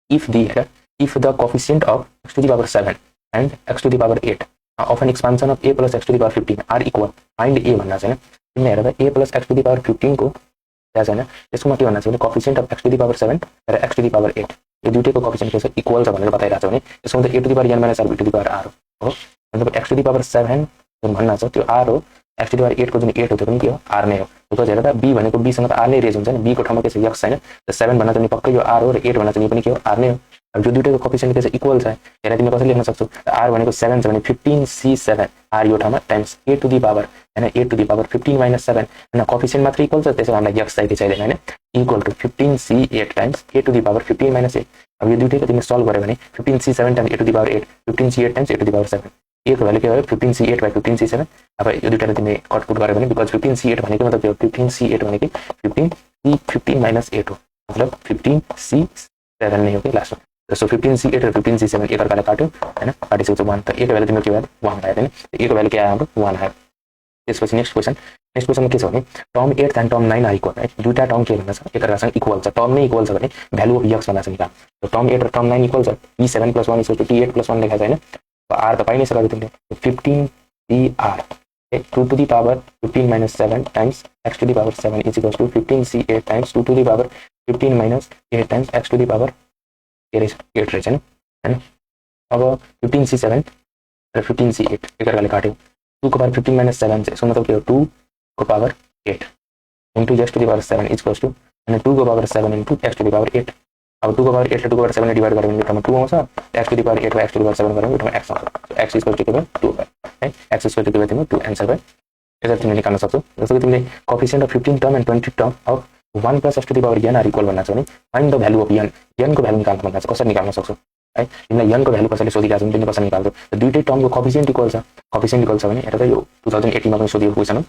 if the coefficient of x to the power 7 and x to the power 8 of an expansion of a plus x to the power 15 are equal find a भन्ना छैन तिमीले हेर त a plus x to the power 15 को थाहा छैन त्यसकोमा के भन्ना छ भने coefficient of x to the power 7 र x to the power 8 यो दुईटैको coefficient के छ इक्वल छ भनेर बताइराछ भने यसको मतलब a to the power n - r b to the power r हो मतलब x to the power 7 जुन भन्ना छ त्यो r हो x to the power 8 को जुन 8 हो त्यो पनि के हो r नै हो बिकज हेर त b भनेको b सँग त r नै रेज हुन्छ नि b को ठाउँमा के छ x छैन त 7 भन्ना चाहिँ पक्कै यो r हो र 8 भन्ना चाहिँ पनि के हो r नै हो अब यो दुईटैको कोएफिसिएन्ट के छ इक्वल छ हेर तिमीले कसरी लेख्न सक्छौ r भनेको 7 छ भने 15c7 r यो ठाउँमा times a to the power हैन a टु द पावर 15 - 7 हैन कोएफिसिएन्ट मात्र इक्वल छ त्यसैले हामीलाई x चाहिदैन हैन equal to 15c8 times a to the power 15 - 8 अब यो दुईटैको तिमीले सल्भ गर्यो भने 15c7 times a to the power 8 15c8 times a to the power 7 a को भ्यालु के भयो 15c8 / 15c7 अब यो दुईटाले तिमीले कटपुट गर्यो भने बिकज 15c8 भनेको मतलब के हो 15c8 भनेको 15c15 - 8 हो मतलब 15c7 नै हो के लास्टमा सो 15c8 र 15c7 एकअर्कालाई काट्यो हैन काटिसकेपछि 1 त a को भ्यालु तिम्रो के भयो 1 आयो हैन a को भ्यालु के आयो हाम्रो 1 आयो त्यसपछि नेक्स्ट क्वेशनमा के छ भने term 8 and term 9 are equal है दुईटा टर्म के भन्दा छ एकअर्कासँग इक्वल छ टर्म नै इक्वल छ भने भ्यालु अफ x भन्दा छ निकाल त टर्म 8 र टर्म 9 इक्वल छ t7 + 1 = t8 + 1 लेखा छ हैन r त पाइ नै सक्छौ तिमीले 15cr 2 to the power 15 - 7 times x to the power 7 is equals to 15c8 times 2 to the power 15 - 8 times x to the power 8 रहेछ हैन अब 15c7 र 15c8 एकअर्काले काट्यो 2 को पावर 15 - 7 यसको मतलब के हो 2 को power 8 into x to the power 7 is equals to and 2 को power 7 into x to the power 8 अब 2 को पावर 8 र 2 को पावर 7 ने डिवाइड गर्यो भने यो ठाउँमा 2 आउँछ x to the power 8 / x to the power 7 गर्यो भने यो ठाउँमा x आउँछ so x is equal to 2 है x is equal to तिम्रो 2 आन्सर भयो यसरी तिमीले निकाल्न सक्छौ जस्तो कि तिमीले coefficient of 15 term and 20 term of 1 + x to the power n are equal भन्ना छ भने find the value of n को भ्यालु निकाल्न भन्ना छ कसरी निकाल्न सक्छौ है तिमीलाई n को भ्यालु कसैले सोधिरहेछ भने तिमीले कसरी निकाल्छौ दुईटै टर्मको कोएफिसिएन्ट इक्वल छ भने हेर त यो 2018 मा पनि सोधिएको क्वेशन हो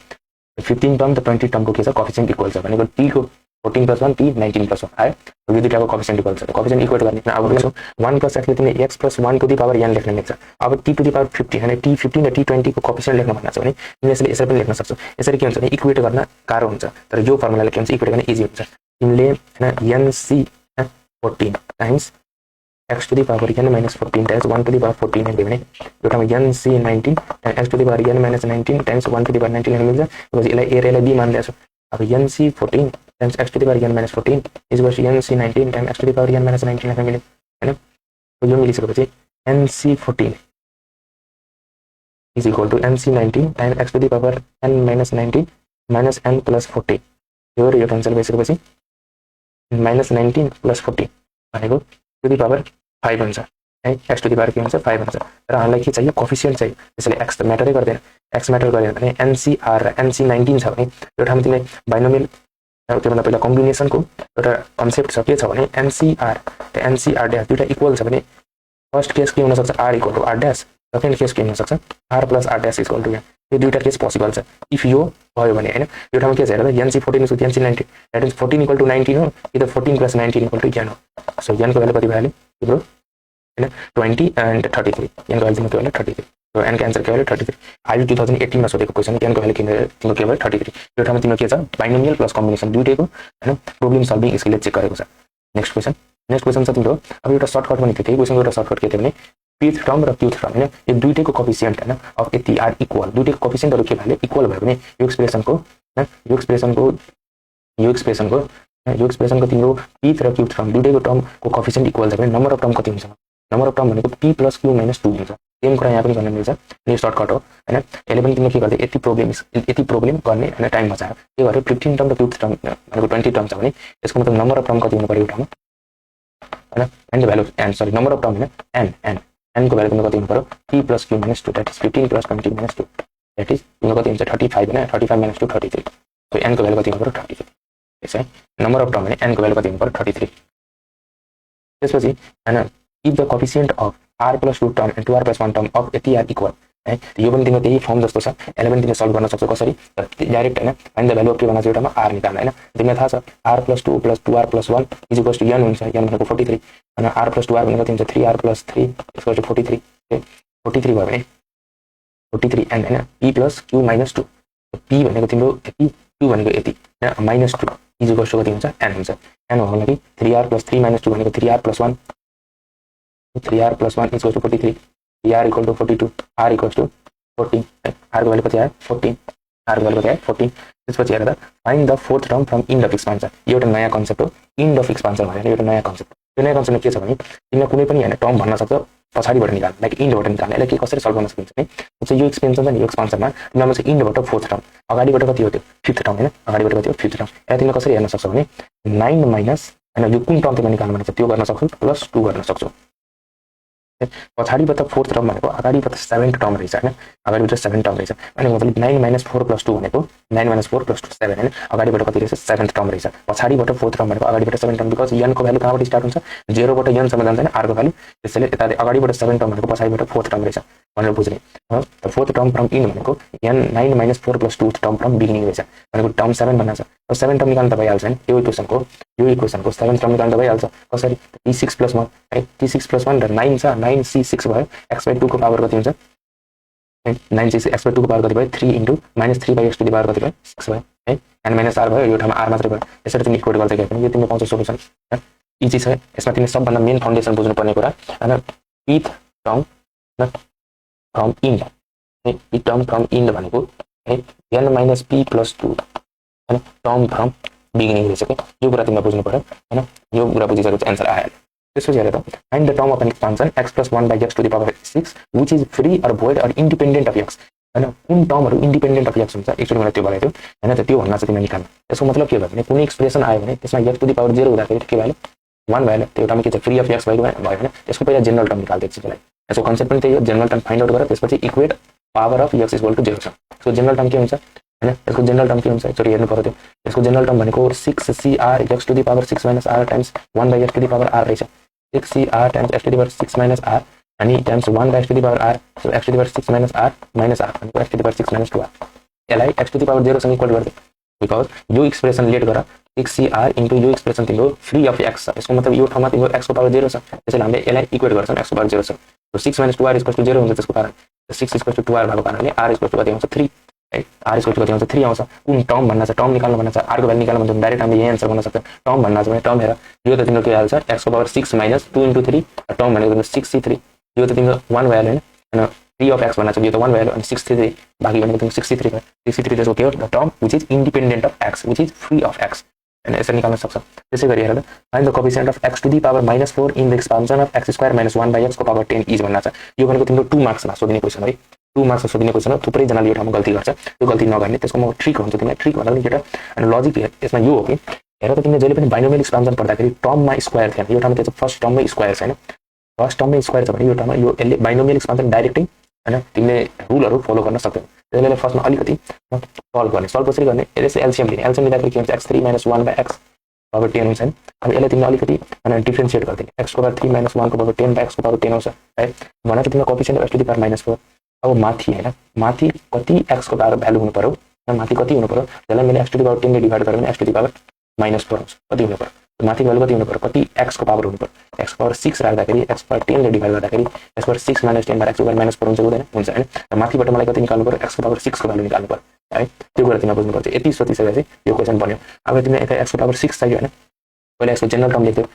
15 टर्म त 20 टर्मको के छ कोएफिसिएन्ट इक्वल छ भनेको t को 14 + 1 t 19 + 1 आयो यो दुईटाको कोएफिसिएन्ट इक्वल छ कोएफिसिएन्ट इक्वेट गर्ने अब यसो 1 + x ले तिमीले x + 1 to the power n लेख्न मिल्छ अब t टु द पावर 15 हैन t 15 र t 20 को कोएफिसिएन्ट लेख्न भन्ना छ भने तिमीले यसरी पनि लेख्न सक्छौ यसरी के हुन्छ भने इक्वेट गर्न गाह्रो हुन्छ तर यो फर्मुलाले के हुन्छ इक्वेट गर्न इजी हुन्छ तिमीले हैन nc 14 times x to the power n - 14 times 1 to the power 14 है भने यो ठाउँमा nc 19 x to the power n - 19 times 1 to the power 19 लेख्न मिल्छ त्यसपछि यसलाई a र यसलाई b मान ल्याछु अब nc 14 times x to the power n - 14 is equal to nc 19 times x to the power n - 19 लेख्न मिल्यो हैन तो यो मिलिसकेपछि nc 14 is equal to nc 19 times x to the power n - 19 minus n plus 40 यो र यो cancel भइसकेपछि -19 + 40 भनेको टु द पावर 5 हुन्छ है x टु द पावर के हुन्छ 5 हुन्छ र हामीलाई के चाहियो कोएफिसिएन्ट चाहियो त्यसैले x त म्याटरै गर्दैन x म्याटर गरेन भने NCR र NC19 छ भने यो ठाउँमा तिमीले बाइनोमियल त्योभन्दा पहिला कम्बिनेसनको एउटा कन्सेप्ट छ के छ भने NCR र NCR ड्याश दुईटा इक्वल छ भने फर्स्ट केस के हुन सक्छ r = r dash second case के हुन सक्छ r + r ड्याश = यो दुईटा केस पोसिबल छ इफ यो भयो भने हैन यो ठाउँमा के छ हेर N C 14 is N C 90 that is 14 equal to 19 हो कि त 14 प्लस 19 इक्वल टु n हो सो n को भ्यालु कति भयो तिम्रो हैन 20 एन्ड 33 n को भ्यालु तिम्रो के भयो 33 सो n को आन्सर के भयो 33 आइबी 2018 मा सोधेको क्वेशन n को भ्यालु तिम्रो के भयो 33 यो ठाउँमा तिम्रो के छ बाइनोमियल प्लस कम्बिनेसन दुईटैको हैन प्रब्लम सल्भिङ स्किल चेक गरेको छ नेक्स्ट क्वेशन छ तिम्रो अब एउटा सर्टकट पनि थियो त्यही क्वेशनको एउटा सर्टकट के थियो भने pth टर्म र qth टर्म हैन यो दुईटैको कोफिसिएन्ट हैन अफ यति आर इक्वल दुईटैको कोफिसिएन्टहरु के भ्यालु इक्वल भयो भने यो एक्सप्रेसनको तिम्रो pth र qth टर्म दुईटैको टर्मको कोफिसिएन्ट इक्वल छ भने नम्बर अफ टर्म कति हुन्छ नम्बर अफ टर्म भनेको p + q - 2 हुन्छ सेम कुरा यहाँ पनि गर्न मिल्छ यो सर्टकट हो हैन यसले पनि तिम्रो के गर्दै यति प्रब्लम गर्ने हैन टाइम बचायो के गरे 15 टर्म र qth टर्म भनेको 20 टर्म छ भने यसको मतलब नम्बर अफ टर्म कति हुनु पर्यो एउटामा हैन and the value and sorry number of term हैन n को भ्यालु तिम्रो कति हुनु पर्यो p + q - 2 that is 15 + 20 - 2 that is तिम्रो कति हुन्छ 35 हैन 35 - 2 33 सो n को भ्यालु कति हुनु पर्यो 33 त्यसै नम्बर अफ टर्म हैन n को भ्यालु कति हुनु पर्यो 33 त्यसपछि हैन if the coefficient of r + 2 term and 2r + 1 term of यति are equal है यो पनि तिम्रो त्यही फर्म जस्तो छ यसले पनि तिमीले सल्भ गर्न सक्छौ कसरी डाइरेक्ट हैन फाइन्ड द भ्यालु अफ के भन्न छ एउटामा r निकाल्न हैन तिमीलाई थाहा छ r + 2 + 2r + 1 = n हुन्छ n भनेको 43 अनि r + 2r भनेको तिम्रो 3r + 3 = 43 43 भयो भने 43 एन्ड हैन p + q - 2 p भनेको तिम्रो यति q भनेको यति हैन -2 = कति हुन्छ n हुन्छ n हो लागि 3r + 3 - 2 भनेको 3r + 1 3r + 1 = 43 r = 42 r = 14 r को भ्यालु कति आयो 14 r को भ्यालु कति आयो 14 त्यसपछि हेर्दा find the fourth term from end of expansion यो एउटा नयाँ कन्सेप्ट हो इन्ड अफ एक्सपान्सन भनेर एउटा नयाँ कन्सेप्ट यो नयाँ कन्सेप्टमा के छ भने तिमीले कुनै पनि हैन टर्म भन्न सक्छौ पछाडीबाट निकाल्न लाइक इन्डबाट निकाल्न यसलाई के कसरी सल्भ गर्न सकिन्छ भने जस्तो यो एक्सपेन्सन छ नि यो एक्सपान्सनमा तिमीलाई चाहिँ इन्डबाट फोर्थ टर्म अगाडिबाट कति हो त्यो फिफ्थ टर्म हैन अगाडिबाट कति हो फिफ्थ टर्म यसलाई तिमीले कसरी हेर्न सक्छौ भने 9 माइनस हैन यो कुन टर्म तिमीले निकाल्न भनेको त्यो गर्न सक्छौ प्लस 2 गर्न सक्छौ पछाडीबाट फोर्थ टर्म भनेको अगाडिबाट 7th टर्म रहेछ हैन अगाडिबाट 7 टर्म रहेछ अनि मतलब 9 - 4 + 2 भनेको 9 - 4 + 2 7 हैन अगाडिबाट कति रहेछ 7th टर्म रहेछ पछाडीबाट फोर्थ टर्म भनेको अगाडिबाट 7 टर्म बिकज n को भ्यालु कहाँबाट स्टार्ट हुन्छ 0 बाट n सम्म जान्छ हैन r को भ्यालु त्यसैले यता अगाडिबाट 7 टर्म भनेको पछाडीबाट फोर्थ टर्म रहेछ भनेर बुझ्ने त फोर्थ टर्म फ्रम इन भनेको n 9 - 4 + 2 टर्म फ्रम बिगिनिङ रहेछ भनेको टर्म 7 भन्ना छ र 7 टर्म निकाल्न त भइहाल्छ हैन यो इक्वेसनको 7 टर्म निकाल्न त भइहाल्छ कसरी t6 + 1 है t6 + 1 र 9 छ 9 c6 भयो x/2 को पावर कति हुन्छ 9 c6 x/2 को पावर कति भयो 3 * -3/x to the power कति भयो 6 भयो है n - r भयो यो ठाउँमा r मात्रै भयो यसरी तिमी इक्वेट गर्दै गए पनि यो तिमीले पाउँछौ सोलुसन है इजी छ यसमा तिमीले सबभन्दा मेन फाउन्डेसन बुझ्नु पर्ने कुरा हैन pth टर्म फ्रम इन्ड है p टर्म फ्रम इन्ड भनेको है n - p + 2 हैन टर्म फ्रम बिगिनिङ रहेछ के यो कुरा तिमीले बुझ्नु पर्यो हैन यो कुरा बुझिसकेपछि आन्सर आयो त्यसपछि हेर त find the term of an expansion x + 1/x to the power 6 which is free or void or independent of x हैन कुन टर्महरु इन्डिपेन्डेन्ट अफ x हुन्छ एक्चुअली मलाई त्यो भनेको थियो हैन त त्यो भन्न चाहिँ तिमीले निकाल्नु त्यसको मतलब के भयो भने कुनै एक्सप्रेसन आयो भने त्यसमा x to the power 0 हुँदाखेरि के भयो 1 भयो त्यो टर्म के छ फ्री अफ x भयो हैन त्यसको पहिला जनरल टर्म निकाल्दै एकछिन लागि यसको कन्सेप्ट पनि त्यही हो जनरल टर्म फाइन्ड आउट गरेर त्यसपछि इक्वेट पावर अफ x = 0 छ सो जनरल टर्म के हुन्छ हैन यसको जनरल टर्म के हुन्छ एकचोटी हेर्नु पर्यो त्यो यसको जनरल टर्म भनेको 6cr x to the power 6 - r times 1/x to the power r रहेछ 6cr times x to the power 6 - r अनि times 1/x to the power r so x to the power 6 - r minus r भनेको x to the power 6 - 2r यसलाई x to the power 0 सँग equal गर्दै because यो expression late गर 6cr into यो expression तिम्रो free of x छ यसको मतलब यो ठाउँमा तिम्रो x को पावर 0 छ त्यसैले हामीले यसलाई इक्वेट गर्छौं x को पावर 0 छ so 6 - 2r = 0 हुन्छ त्यसको कारण 6 = 2r भएको कारणले r = कति आउँछ 3 है r = कति आउँछ 3 आउँछ कुन टर्म भन्न छ टर्म निकाल्नु भन्न छ r को भ्यालु निकाल्नु भन्छ डाइरेक्ट हामीले यही आन्सर गर्न सक्छ टर्म भन्न छ भने टर्म हेर यो त तिम्रो के हाल्छ x को पावर 6 - 2 * 3 टर्म भनेको तिम्रो 6c3 यो त तिम्रो 1 भ्यालु हैन हैन फ्री अफ x भन्न छ यो त 1 भ्यालु अनि 63 बाकी भनेको तिम्रो 63 भयो 63 त्यसको के हो the term which is independent of x which is free of x हैन यसरी निकाल्न सक्छ त्यसै गरी हेर find the coefficient of x to the power -4 in the expansion of x square - 1/x को पावर 10 इज भन्न छ यो भनेको तिम्रो 2 मार्क्समा सोधिने क्वेशन है 2 मार्क्समा सोधिने क्वेशन हो थुप्रै जनाले यो ठाउँमा गल्ती गर्छ त्यो गल्ती नगर्ने त्यसको म ट्रिक हुन्छ तिमीलाई ट्रिक भन्दा पनि केटा अनि लजिक यसमा यो हो कि हेर त तिमीले जहिले पनि बाइनोमियल एक्सपान्सन पढ्दाखेरि टर्ममा स्क्वायर थिएन यो ठाउँमा चाहिँ फर्स्ट टर्ममै स्क्वायर छैन फर्स्ट टर्ममै स्क्वायर छ भने यो ठाउँमा यो यसले बाइनोमियल एक्सपान्सन डाइरेक्टै हैन तिमीले रुलहरु फलो गर्न सक्दैन त्यसैले फर्स्टमा अलिकति सल्भ गर्ने सल्भ कसरी गर्ने यसले एलसीएम लिँदाखेरि के हुन्छ x3 - 1/x पावर 10 हुन्छ नि अब यसलाई तिमीले अलिकति हैन डिफरेन्शिएट गर्दिने x को पावर 3 - 1 को पावर 10/x को पावर 10 आउँछ है भने त तिम्रो coefficient x to the power -4 अब माथि हैन माथि कति x को पावर भ्यालु हुनु पर्यो माथि कति हुनु पर्यो त्यसलाई मैले x टु द पावर 10 ले डिभाइड गरेँ भने x टु द पावर -4 आउँछ कति हुनु पर्यो माथि भ्यालु कति हुनु पर्यो कति x को पावर हुनु पर्यो x को पावर 6 राख्दाखेरि x पावर 10 ले डिभाइड गर्दाखेरि x पावर 6 - 10 x पावर -4 हुन्छ हुँदैन हुन्छ हैन र माथिबाट मलाई कति निकाल्नु पर्यो x को पावर 6 को भ्यालु निकाल्नु पर्यो है त्यो कुरा तिमीले बुझ्नु पर्छ यति सोचिसकेपछि यो क्वेशन बन्यो अब तिमीले यता x को पावर 6 चाहियो हैन पहिला यसको जनरल टर्म लेख्थ्यौ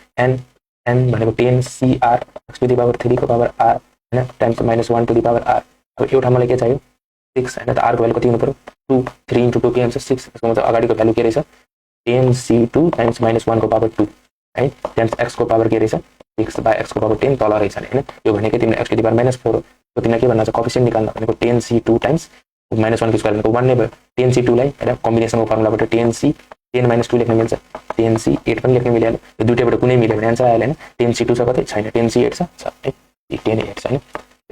n भनेको 10 cr x to the power 3 को पावर r हैन times -1 to the power r अब एउटा मलाई के चाहियो 6 हैन त r को भ्यालु कति हुनु पर्यो 2 3 * 2 के हुन्छ 6 यसको मतलब अगाडिको भ्यालु के रहेछ 10c2 टाइम्स -1 को पावर 2 है टाइम्स x को पावर के रहेछ 6 बाइ x को पावर 10 तल रहेछ हैन यो भनेको तिमीले x टु द पावर -4 हो तिमीले के भन्न छ कोएफिसिएन्ट निकाल्न भनेको 10c2 टाइम्स -1 को स्क्वायर भनेको 1 नै भयो 10c2 लाई हैन कम्बिनेसनको फर्मुलाबाट 10c 10 - 2 लेख्न मिल्छ 10c 8 पनि लेख्न मिलिहाल्यो यो दुईटैबाट कुनै मिल्यो भने आन्सर आयो हैन 10c2 छ कतै छैन 10c 8 छ है 10 8 छैन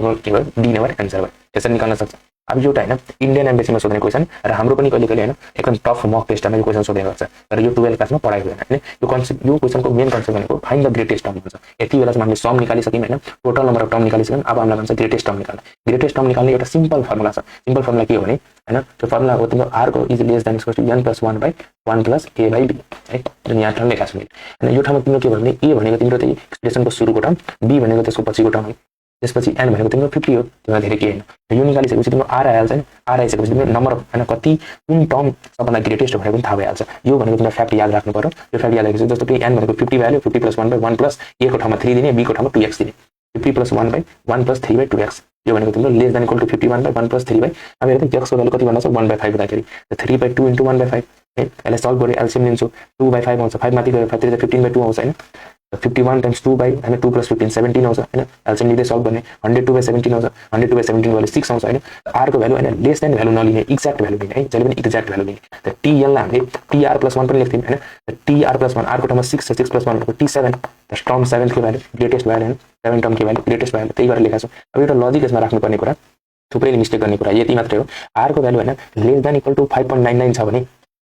के भयो डी नम्बर आन्सर भयो त्यसरी निकाल्न सक्छ अब यो हैन इन्डियन एम्बेसीमा सोध्ने क्वेशन र हाम्रो पनि कहिले कहिले हैन एकदम टफ मक टेस्टमा यो क्वेशन सोध्ने गर्छ तर यो 12 क्लासमा पढाइ हुँदैन हैन यो कन्सेप्ट यो क्वेशनको मेन कन्सेप्ट भनेको फाइन्ड द ग्रेटेस्ट टर्म हुन्छ यति बेलासम्म हामीले सम निकालिसक्यौं हैन टोटल नम्बर अफ टर्म निकालिसक्यौं अब हामीलाई भन्छ ग्रेटेस्ट टर्म निकाल्ने एउटा सिम्पल फर्मुला छ सिम्पल फर्मुला के हो भने हैन त्यो फर्मुला हो तिम्रो r को is less than equal to n + 1 / 1 + a / b है जुन यहाँ टर्म लेखा छ हैन यो ठाउँमा तिम्रो के भन्ने a भनेको तिम्रो त्यही एक्सप्रेसनको सुरुको टर्म b भनेको त्यसको पछिको टर्म त्यसपछि n भनेको तिम्रो 50 हो त्यसमा धेरै के हैन यो निकालिसकेपछि तिम्रो r आइहाल्छ नि r आइसकेपछि तिम्रो नम्बर हैन कति कुन टर्म सबभन्दा ग्रेटेस्ट भनेको पनि थाहा भइहाल्छ यो भनेको तिम्रो फ्याक्ट याद राख्नु पर्यो यो फ्याक्ट याद राखेपछि जस्तो कि n भनेको 50 भ्यालु 50 + 1 / 1 + a को ठाउँमा 3 दिने b को ठाउँमा 2x दिने 50 + 1 / 1 + 3 / 2x यो भनेको तिम्रो लेस देन इक्वल टु 51 / 1 + 3 / अब हेर्दै x को भ्यालु कति भन्नु छ 1/5 हुँदाखेरि 3/2 * 1/5 है यसलाई सल्भ गरे एलसीएम लिन्छु 2/5 आउँछ 5 माथि गएर 5 3 15/2 आउँछ हैन 51 * 2 / हैन 2 + 15 17 आउँछ हैन एलसीएम लिँदै सल्भ गर्ने 102/17 आउँछ 102/17 भ्यालु 6 आउँछ हैन r को भ्यालु हैन लेस देन भ्यालु नलिने एक्ज्याक्ट भ्यालु लिने है जहिले पनि एक्ज्याक्ट भ्यालु लिने त tn लाई हामीले tr + 1 पनि लेख्थ्यौं हैन tr + 1 r को ठाउँमा 6 छ 6 + 1 भनेको t7 द टर्म 7 को भ्यालु ग्रेटेस्ट भ्यालु हैन 7 टर्म को भ्यालु ग्रेटेस्ट भ्यालु त्यही गरेर लेखा छ अब एउटा लजिक यसमा राख्नुपर्ने कुरा थुप्रैले मिस्टेक गर्ने कुरा यति मात्रै हो r को भ्यालु हैन लेस देन इक्वल टु 5.99 छ भने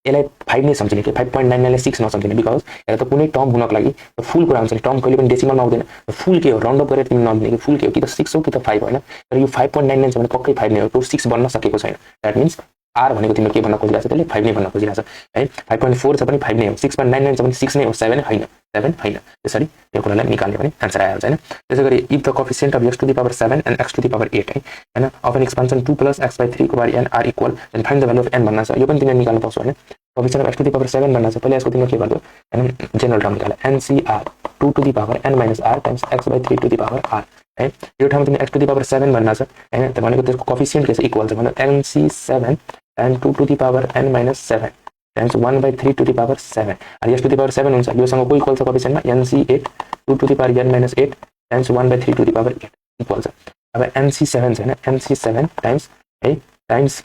यसलाई 5 नै सम्झिने के 5.99 लाई 6 नसम्झिने बिकज यसलाई त कुनै टर्म हुनको लागि फुल कुरा हुन्छ नि टर्म कहिले पनि डेसिमलमा आउँदैन फुल के हो राउन्ड अप गरेर तिमी नलिने कि फुल के हो कि त 6 हो कि त 5 हैन तर यो 5.99 छ भने पक्कै 5 नै हो त्यो 6 बन्न सकेको छैन दैट मीन्स r भनेको तिम्रो के भन्न खोजिरहेछ त्यसले 5 नै भन्न खोजिरहेछ है 5.4 छ पनि 5 नै हो 6.99 छ भने 6 नै हो 7 हैन 7 हैन त्यसरी यो कुरालाई निकाल्ने भने आन्सर आइहाल्छ हैन त्यसैगरी if the coefficient of x to the power 7 and x to the power 8 हैन अफ एन एक्सपेन्सन 2 + x / 3 को bar n are equal then find the value of n भन्ना छ यो पनि तिमीले निकाल्न सक्छौ हैन coefficient of x to the power 7 भन्ना छ पहिला यसको तिमीले के गर्छौ हैन जनरल टर्म निकाल ncr 2 to the power n - r times x / 3 to the power r है यो ठाउँमा तिमीले x टु द पावर 7 भन्ना छ हैन त भनेको त्यसको कोएफिसिएन्ट के छ इक्वल छ भने nc7 and 2 to the power n - 7 times 1/3 to the power 7 and x to the power 7 हुन्छ योसँग को इक्वल छ कोएफिसिएन्टमा nc8 2 to the power n - 8 times 1/3 to the power 8 equal छ अब nc7 छ हैन nc7 टाइम्स है times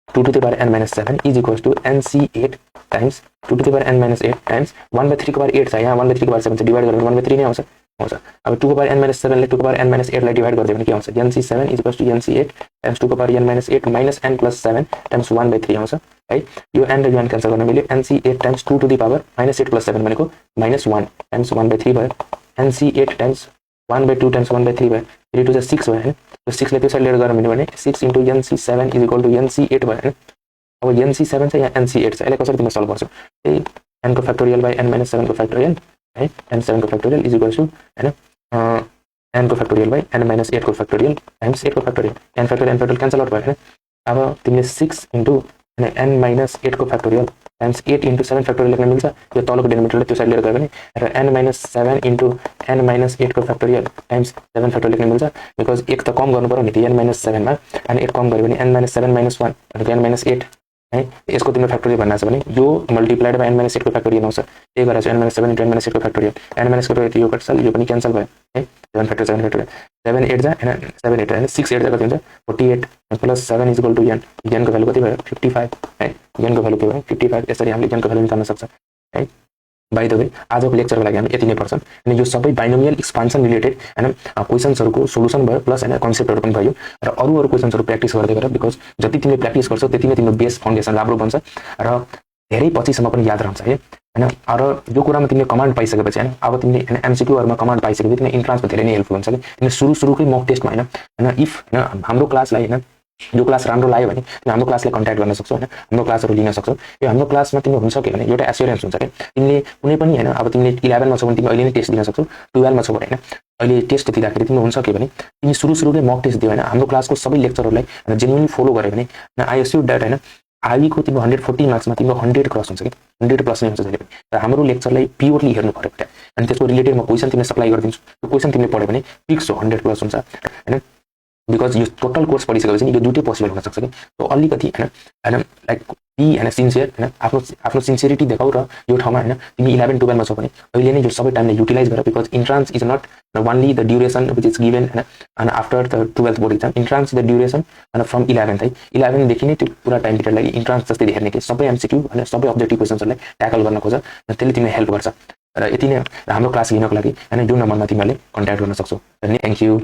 2 to the power n - 7 is equals to nc8 times 2 to the power n - 8 times 1/3 को power 8 छ यहाँ 1/3 को पावर 7 से डिवाइड गरेर 1/3 नै आउँछ अब 2 को पावर n - 7 ले 2 को पावर n - 8 लाई डिवाइड गर्दै भने के आउँछ nc7 is equals to nc8 times 2 को power n - 8 minus n plus 7 times 1/3 आउँछ है यो n र n क्यान्सल गर्न मिल्यो nc8 times 2 to the power -8 plus 7 भनेको -1 times 1/3 भयो nc8 times 1/2 times 1/3 भयो 3 to the 6 भयो हैन त्यो 6 ले त्यसरी लिएर गर्न मिल्यो भने 6 into nc7 is equal to nc8 भयो हैन अब nc7 छ या nc8 छ यसलाई कसरी तिमीले सल्भ गर्छौ त्यही n को फ्याक्टोरियल बाइ n - 7 को फ्याक्टोरियल है n7 को फ्याक्टोरियल इज इक्वल टु हैन n को फ्याक्टोरियल बाइ n - 8 को फ्याक्टोरियल टाइम्स 8 को factorial n factorial cancel out भयो हैन अब तिमीले 6 into n - 8 को फ्याक्टोरियल टाइम्स 8 into 7 फ्याक्टोरियल लेख्न मिल्छ यो तलको डिनोमिनेटरले त्यो साइड लिएर गयो भने र n - 7 into n - 8 को फ्याक्टोरियल टाइम्स 7 फ्याक्टोरियल लेख्न मिल्छ बिकज 1 त कम गर्नु पर्यो नि n - 7 मा अनि 8 कम गर्यो भने n - 7 - 1 भनेको n - 8 है यसको तिम्रो फ्याक्टोरियल भन्ना छ भने यो मल्टिप्लाइड बाइ n - 8 को फ्याक्टोरियल आउँछ त्यही गरेर चाहिँ n - 7 into n - 8 को फ्याक्टोरियल n - 8 यो क्यान्सल यो पनि क्यान्सल भयो है 7 फ्याक्टोरियल 7 8 जा हैन 7 8 हैन 6 8 जा कति हुन्छ 48 plus 7 is equal to n n को भ्यालु कति भयो 55 है n को भ्यालु के भयो 55 यसरी हामीले n को भ्यालु निकाल्न सक्छ है बाइ द वे आजको लेक्चरको लागि हामी यति नै पर्छ अनि यो सबै बाइनोमियल एक्सपान्सन रिलेटेड हैन क्वेशन्सहरुको सोलुसन भयो प्लस हैन कन्सेप्टहरु पनि भयो र अरु प्रेक्टिस गर्दै गर बिकज जति तिमीले प्र्याक्टिस गर्छौ त्यति नै तिम्रो बेस फाउन्डेसन राम्रो बन्छ र धेरै पछिसम्म पनि याद रहन्छ है हैन। र यो कुरामा तिमीले कमान्ड पाइसकेपछि हैन अब तिमीले हैन एमसीक्यूहरुमा कमान्ड पाइसकेपछि तिमीले इन्ट्रान्समा धेरै नै हेल्पफुल हुन्छ कि सुरुकै मक टेस्टमा हैन इफ हैन हाम्रो क्लासलाई हैन यो क्लास राम्रो लाग्यो भने तिमी हाम्रो क्लासलाई कन्ट्याक्ट गर्न सक्छौ हैन हाम्रो क्लासहरु लिन सक्छौ। यो हाम्रो क्लासमा तिमी हुन्छ के भने एउटा एस्योरेन्स हुन्छ के तिमीले कुनै पनि हैन अब तिमीले 11 मा छौ भने तिमी अहिले नै टेस्ट दिन सक्छौ, 12 मा छौ भने हैन अहिले टेस्ट दिँदाखेरि तिम्रो हुन्छ के भने तिमी सुरुकै मक टेस्ट दियो हैन हाम्रो क्लासको सबै लेक्चरहरुलाई जेन्युइनली फलो गर्यो भने आई एस्योर दैट हैन आईवी को तिम्रो 140 मार्क्समा तिम्रो 100 क्रस हुन्छ के 100 प्लस नै हुन्छ जहिले पनि। र हाम्रो लेक्चरलाई प्योरली हेर्नु पर्यो भने अनि त्यसको रिलेटेड म क्वेशन तिमीले सप्लाई गरिदिन्छु, त्यो क्वेशन तिमीले पढ्यो भने फिक्स हो 100 प्लस हुन्छ हैन। बिकज यो टोटल कोर्स पढिसकेपछि यो दुईटै पोसिबल हुन सक्छ कि त्यो अलिकति हैन लाइक बी हैन सिन्सियर हैन आफ्नो सिन्सियरिटी देखाउ र यो ठाउँमा हैन तिमी 11 12 मा छौ भने अहिले नै यो सबै टाइमले युटिलाइज गर because entrance is not only the duration which is given हैन and after the 12th board exam entrance the duration हैन फ्रम 11th है 11 देखि नै त्यो पुरा टाइम पिरियडलाई इन्ट्रान्स जस्तै हेर्ने के सबै एमसीक्यू हैन सबै अब्जेक्टिभ क्वेशन्सहरुलाई ट्याकल गर्न खोज र त्यसले तिमीलाई हेल्प गर्छ। र यति नै हाम्रो क्लास लिनको लागि हैन यो नम्बरमा तिमीले कन्ट्याक्ट गर्न सक्छौ। Thank you.